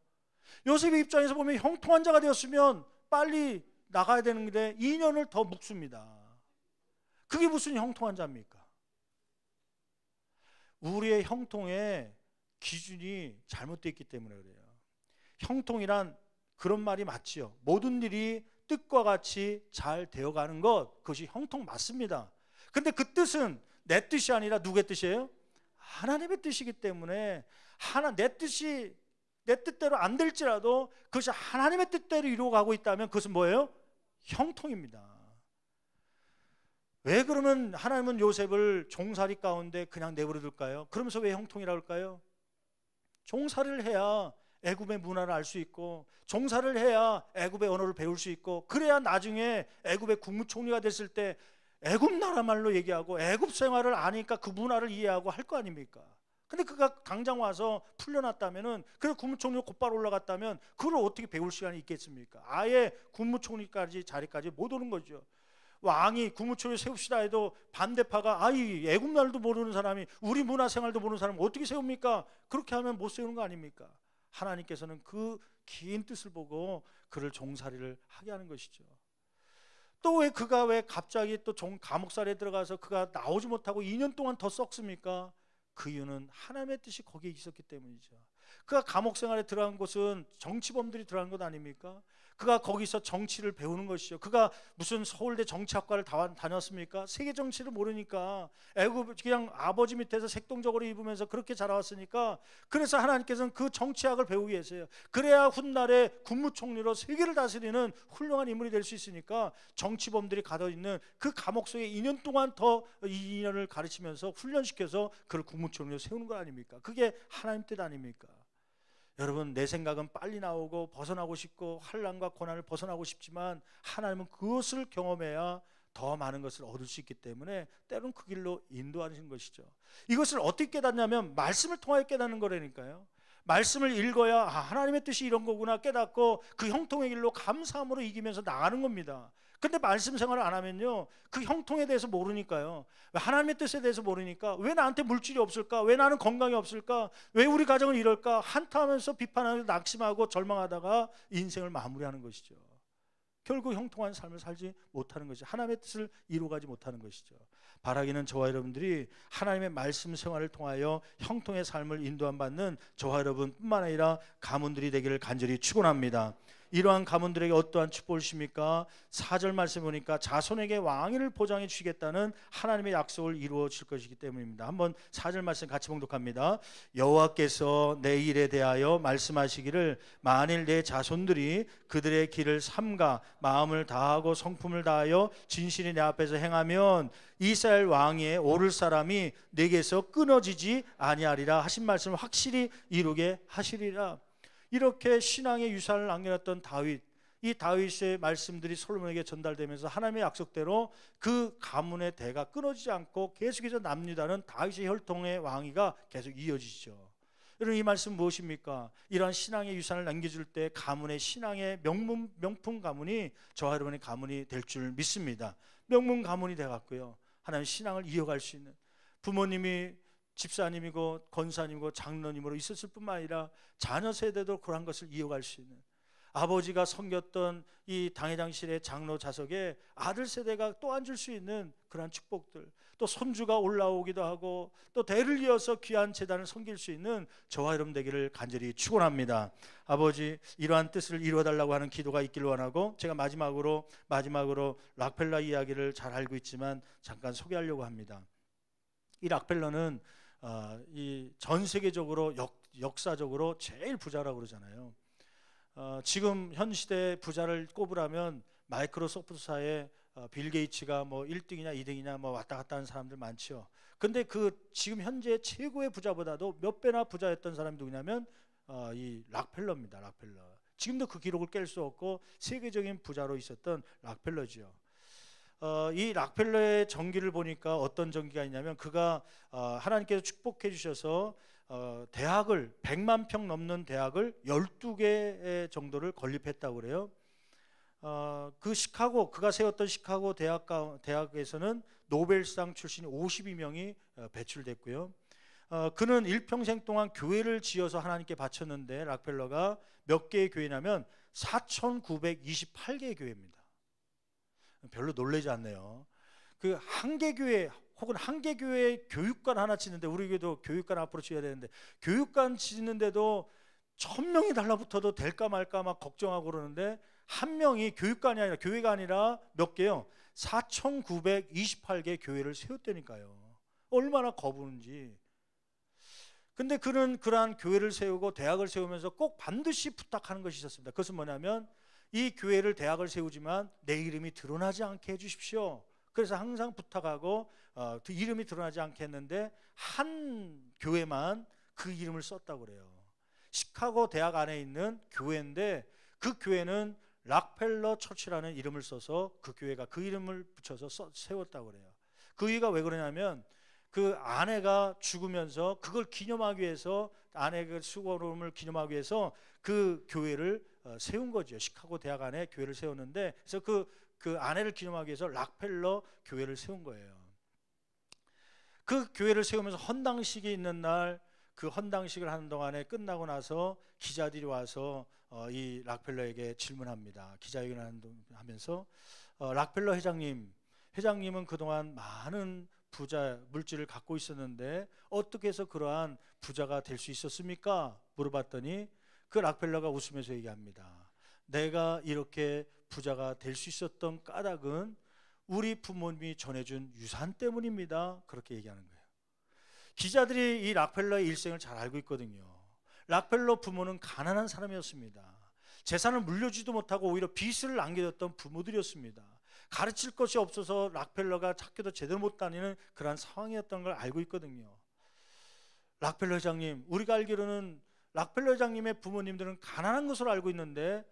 요셉의 입장에서 보면 형통한 자가 되었으면 빨리 나가야 되는데 2년을 더 묵습니다. 그게 무슨 형통한 자입니까? 우리의 형통의 기준이 잘못되어 있기 때문에 그래요. 형통이란 그런 말이 맞지요. 모든 일이 뜻과 같이 잘 되어가는 것, 그것이 형통 맞습니다. 근데 그 뜻은 내 뜻이 아니라 누구의 뜻이에요? 하나님의 뜻이기 때문에 내 뜻대로 안 될지라도 그것이 하나님의 뜻대로 이루어가고 있다면 그것은 뭐예요? 형통입니다. 왜 그러면 하나님은 요셉을 종살이 가운데 그냥 내버려 둘까요? 그러면서 왜 형통이라고 할까요? 종살이를 해야 애굽의 문화를 알 수 있고, 종살이를 해야 애굽의 언어를 배울 수 있고, 그래야 나중에 애굽의 국무총리가 됐을 때 애굽 나라 말로 얘기하고 애굽 생활을 아니까 그 문화를 이해하고 할 거 아닙니까? 근데 그가 당장 와서 풀려났다면은, 그래서 국무총리로 곧바로 올라갔다면 그걸 어떻게 배울 시간이 있겠습니까? 아예 국무총리까지 자리까지 못 오는 거죠. 왕이 국무총리 세웁시다 해도 반대파가 아이 애굽 날도 모르는 사람이 우리 문화 생활도 모르는 사람을 어떻게 세웁니까? 그렇게 하면 못 세우는 거 아닙니까? 하나님께서는 그 긴 뜻을 보고 그를 종살이를 하게 하는 것이죠. 또 왜 그가 왜 갑자기 또 감옥살이에 들어가서 그가 나오지 못하고 2년 동안 더 썩습니까? 그 이유는 하나님의 뜻이 거기에 있었기 때문이죠. 그가 감옥 생활에 들어간 곳은 정치범들이 들어간 것 아닙니까? 그가 거기서 정치를 배우는 것이죠. 그가 무슨 서울대 정치학과를 다녔습니까? 세계 정치를 모르니까 애굽 그냥 아버지 밑에서 색동적으로 입으면서 그렇게 자라왔으니까, 그래서 하나님께서는 그 정치학을 배우기 위해서요. 그래야 훗날에 국무총리로 세계를 다스리는 훌륭한 인물이 될 수 있으니까 정치범들이 가둬있는 그 감옥 속에 2년 동안 더 2년을 가르치면서 훈련시켜서 그를 국무총리로 세우는 거 아닙니까? 그게 하나님 뜻 아닙니까? 여러분, 내 생각은 빨리 나오고 벗어나고 싶고 환난과 고난을 벗어나고 싶지만 하나님은 그것을 경험해야 더 많은 것을 얻을 수 있기 때문에 때로는 그 길로 인도하시는 것이죠. 이것을 어떻게 깨닫냐면 말씀을 통하여 깨닫는 거라니까요. 말씀을 읽어야 하나님의 뜻이 이런 거구나 깨닫고 그 형통의 길로 감사함으로 이기면서 나가는 겁니다. 근데 말씀 생활을 안 하면요, 그 형통에 대해서 모르니까요, 하나님의 뜻에 대해서 모르니까 왜 나한테 물질이 없을까? 왜 나는 건강이 없을까? 왜 우리 가정은 이럴까? 한탄하면서 비판하고 낙심하고 절망하다가 인생을 마무리하는 것이죠. 결국 형통한 삶을 살지 못하는 것이죠. 하나님의 뜻을 이루어가지 못하는 것이죠. 바라기는 저와 여러분들이 하나님의 말씀 생활을 통하여 형통의 삶을 인도함 받는 저와 여러분뿐만 아니라 가문들이 되기를 간절히 축원합니다. 이러한 가문들에게 어떠한 축복을 주십니까? 4절 말씀 보니까 자손에게 왕위를 보장해 주시겠다는 하나님의 약속을 이루어 줄 것이기 때문입니다. 한번 4절 말씀 같이 봉독합니다. 여호와께서 내 일에 대하여 말씀하시기를 만일 내 자손들이 그들의 길을 삼가 마음을 다하고 성품을 다하여 진실이 내 앞에서 행하면 이스라엘 왕위에 오를 사람이 내게서 끊어지지 아니하리라 하신 말씀을 확실히 이루게 하시리라. 이렇게 신앙의 유산을 남겨놨던 다윗, 이 다윗의 말씀들이 솔로몬에게 전달되면서 하나님의 약속대로 그 가문의 대가 끊어지지 않고 계속해서 남유다는 다윗의 혈통의 왕위가 계속 이어지죠. 여러분, 이 말씀 무엇입니까? 이러한 신앙의 유산을 남겨줄 때 가문의 신앙의 명품 가문이 저와 여러분의 가문이 될 줄 믿습니다. 명문 가문이 되어갔고요, 하나님 신앙을 이어갈 수 있는 부모님이 집사님이고 권사님이고 장로님으로 있었을 뿐만 아니라 자녀 세대도 그러한 것을 이어갈 수 있는, 아버지가 섬겼던 이 당회장실의 장로 좌석에 아들 세대가 또 앉을 수 있는 그러한 축복들, 또 손주가 올라오기도 하고 또 대를 이어서 귀한 제단을 섬길 수 있는 저와 여러분 되기를 간절히 축원합니다. 아버지, 이러한 뜻을 이루어달라고 하는 기도가 있기를 원하고, 제가 마지막으로 락펠러 이야기를 잘 알고 있지만 잠깐 소개하려고 합니다. 이 락펠러는 이 전 세계적으로 역사적으로 제일 부자라고 그러잖아요. 지금 현 시대 부자를 꼽으라면 마이크로소프트사의 빌 게이츠가 뭐 1등이냐 2등이냐 뭐 왔다 갔다 하는 사람들 많죠. 근데 그 지금 현재 최고의 부자보다도 몇 배나 부자였던 사람이 누구냐면 이 락펠러입니다. 락펠러. 지금도 그 기록을 깰 수 없고 세계적인 부자로 있었던 락펠러지요. 이 락펠러의 전기를 보니까 어떤 전기가 있냐면 그가 하나님께서 축복해 주셔서 대학을 100만 평 넘는 대학을 12개 정도를 건립했다고 그래요. 그 시카고 그가 세웠던 시카고 대학에서는 노벨상 출신이 52명이 배출됐고요. 그는 일평생 동안 교회를 지어서 하나님께 바쳤는데 락펠러가 몇 개의 교회냐면 4,928개의 교회입니다. 별로 놀라지 않네요. 그 한 개 교회 혹은 한 개 교회 교육관 하나 짓는데 우리 교회도 교육관 앞으로 지어야 되는데 교육관 짓는데도 1,000명이 달라붙어도 될까 말까 막 걱정하고 그러는데 한 명이 교육관이 아니라 교회가 아니라 몇 개요? 4,928개 교회를 세웠다니까요. 얼마나 거부는지. 근데 그는 그러한 교회를 세우고 대학을 세우면서 꼭 반드시 부탁하는 것이 있었습니다. 그것은 뭐냐면 이 교회를 대학을 세우지만 내 이름이 드러나지 않게 해주십시오. 그래서 항상 부탁하고 그 이름이 드러나지 않게 했는데 한 교회만 그 이름을 썼다고 그래요. 시카고 대학 안에 있는 교회인데 그 교회는 락펠러 처치라는 이름을 써서 그 교회가 그 이름을 붙여서 세웠다고 그래요. 그 이유가 왜 그러냐면 그 아내가 죽으면서 그걸 기념하기 위해서 아내의 수고로움을 기념하기 위해서 그 교회를 세운 거죠. 시카고 대학 안에 교회를 세웠는데 그래서 그 아내를 기념하기 위해서 락펠러 교회를 세운 거예요. 그 교회를 세우면서 헌당식이 있는 날 그 헌당식을 하는 동안에 끝나고 나서 기자들이 와서 이 락펠러에게 질문합니다. 기자회견을 하면서 락펠러 회장님은 그동안 많은 부자 물질을 갖고 있었는데 어떻게 해서 그러한 부자가 될 수 있었습니까? 물어봤더니 그 락펠러가 웃으면서 얘기합니다. 내가 이렇게 부자가 될 수 있었던 까닭은 우리 부모님이 전해준 유산 때문입니다. 그렇게 얘기하는 거예요. 기자들이 이 락펠러의 일생을 잘 알고 있거든요. 락펠러 부모는 가난한 사람이었습니다. 재산을 물려주지도 못하고 오히려 빚을 남겨뒀던 부모들이었습니다. 가르칠 것이 없어서 락펠러가 학교도 제대로 못 다니는 그런 상황이었던 걸 알고 있거든요. 락펠러 회장님, 우리가 알기로는 락펠러 회장님의 부모님들은 가난한 것으로 알고 있는데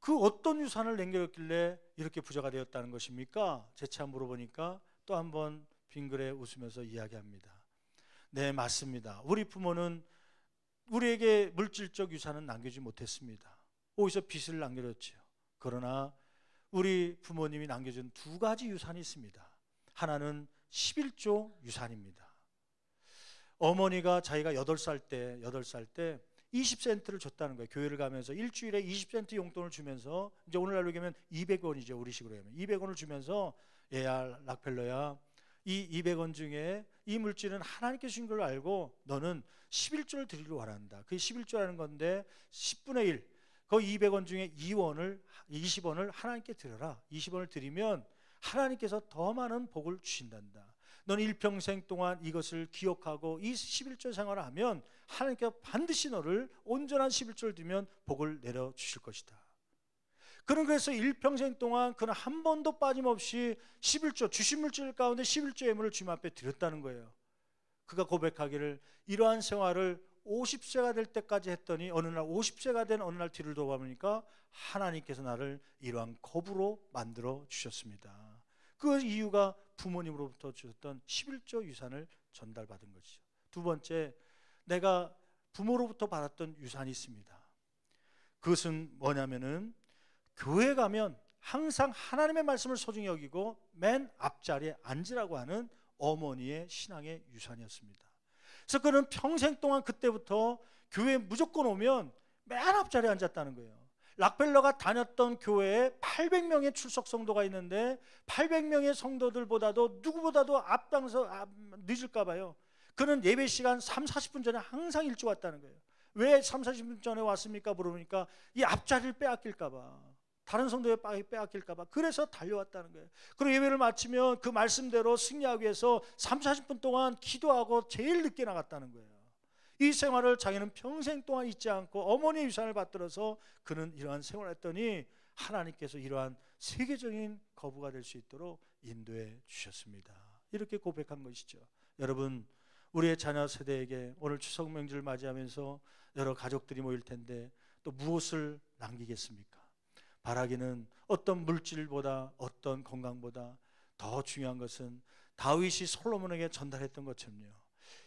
그 어떤 유산을 남겼길래 이렇게 부자가 되었다는 것입니까? 재차 물어보니까 또 한 번 빙그레 웃으면서 이야기합니다. 네, 맞습니다. 우리 부모는 우리에게 물질적 유산은 남기지 못했습니다. 오히려 빚을 남겨뒀죠. 그러나 우리 부모님이 남겨준 두 가지 유산이 있습니다. 하나는 11조 유산입니다. 어머니가 자기가 8살 때 20센트를 줬다는 거예요. 교회를 가면서 일주일에 20센트 용돈을 주면서 이제 오늘날로 얘기하면 200원이죠. 우리 식으로 하면 200원을 주면서 얘야 락펠러야 이 200원 중에 이 물질은 하나님께 주신 걸로 알고 너는 11조를 드리기를 원한다. 그게 11조라는 건데 10분의 1 그 200원 중에 20원을 하나님께 드려라. 20원을 드리면 하나님께서 더 많은 복을 주신단다. 너는 일평생 동안 이것을 기억하고 이 11조 생활을 하면 하나님께서 반드시 너를 온전한 11조를 드리면 복을 내려주실 것이다. 그는 그래서 일평생 동안 그는 한 번도 빠짐없이 11조 주신 물질 가운데 11조 예물을 주님 앞에 드렸다는 거예요. 그가 고백하기를 이러한 생활을 50세가 될 때까지 했더니 어느 날 50세가 된 어느 날 뒤를 돌아보니까 하나님께서 나를 이러한 겁으로 만들어 주셨습니다. 그 이유가 부모님으로부터 주셨던 11조 유산을 전달받은 것이죠. 두 번째, 내가 부모로부터 받았던 유산이 있습니다. 그것은 뭐냐면은 교회 가면 항상 하나님의 말씀을 소중히 여기고 맨 앞자리에 앉으라고 하는 어머니의 신앙의 유산이었습니다. 그래서 그는 평생 동안 그때부터 교회에 무조건 오면 맨 앞자리에 앉았다는 거예요. 락펠러가 다녔던 교회에 800명의 출석 성도가 있는데 800명의 성도들보다도 누구보다도 앞장서 늦을까 봐요. 그는 예배 시간 3, 40분 전에 항상 일찍 왔다는 거예요. 왜 3, 40분 전에 왔습니까? 물어보니까 이 앞자리를 빼앗길까 봐. 다른 성도에 빼앗길까 봐. 그래서 달려왔다는 거예요. 그리고 예배를 마치면 그 말씀대로 승리하기 위해서 3, 40분 동안 기도하고 제일 늦게 나갔다는 거예요. 이 생활을 자기는 평생 동안 잊지 않고 어머니의 유산을 받들어서 그는 이러한 생활을 했더니 하나님께서 이러한 세계적인 거부가 될 수 있도록 인도해 주셨습니다. 이렇게 고백한 것이죠. 여러분, 우리의 자녀 세대에게 오늘 추석 명절을 맞이하면서 여러 가족들이 모일 텐데 또 무엇을 남기겠습니까? 바라기는 어떤 물질보다 어떤 건강보다 더 중요한 것은 다윗이 솔로몬에게 전달했던 것처럼요,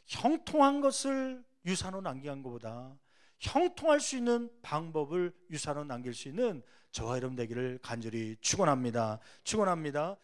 형통한 것을 유산으로 남긴 것보다 형통할 수 있는 방법을 유산으로 남길 수 있는 저와 여러분 되기를 간절히 축원합니다. 축원합니다.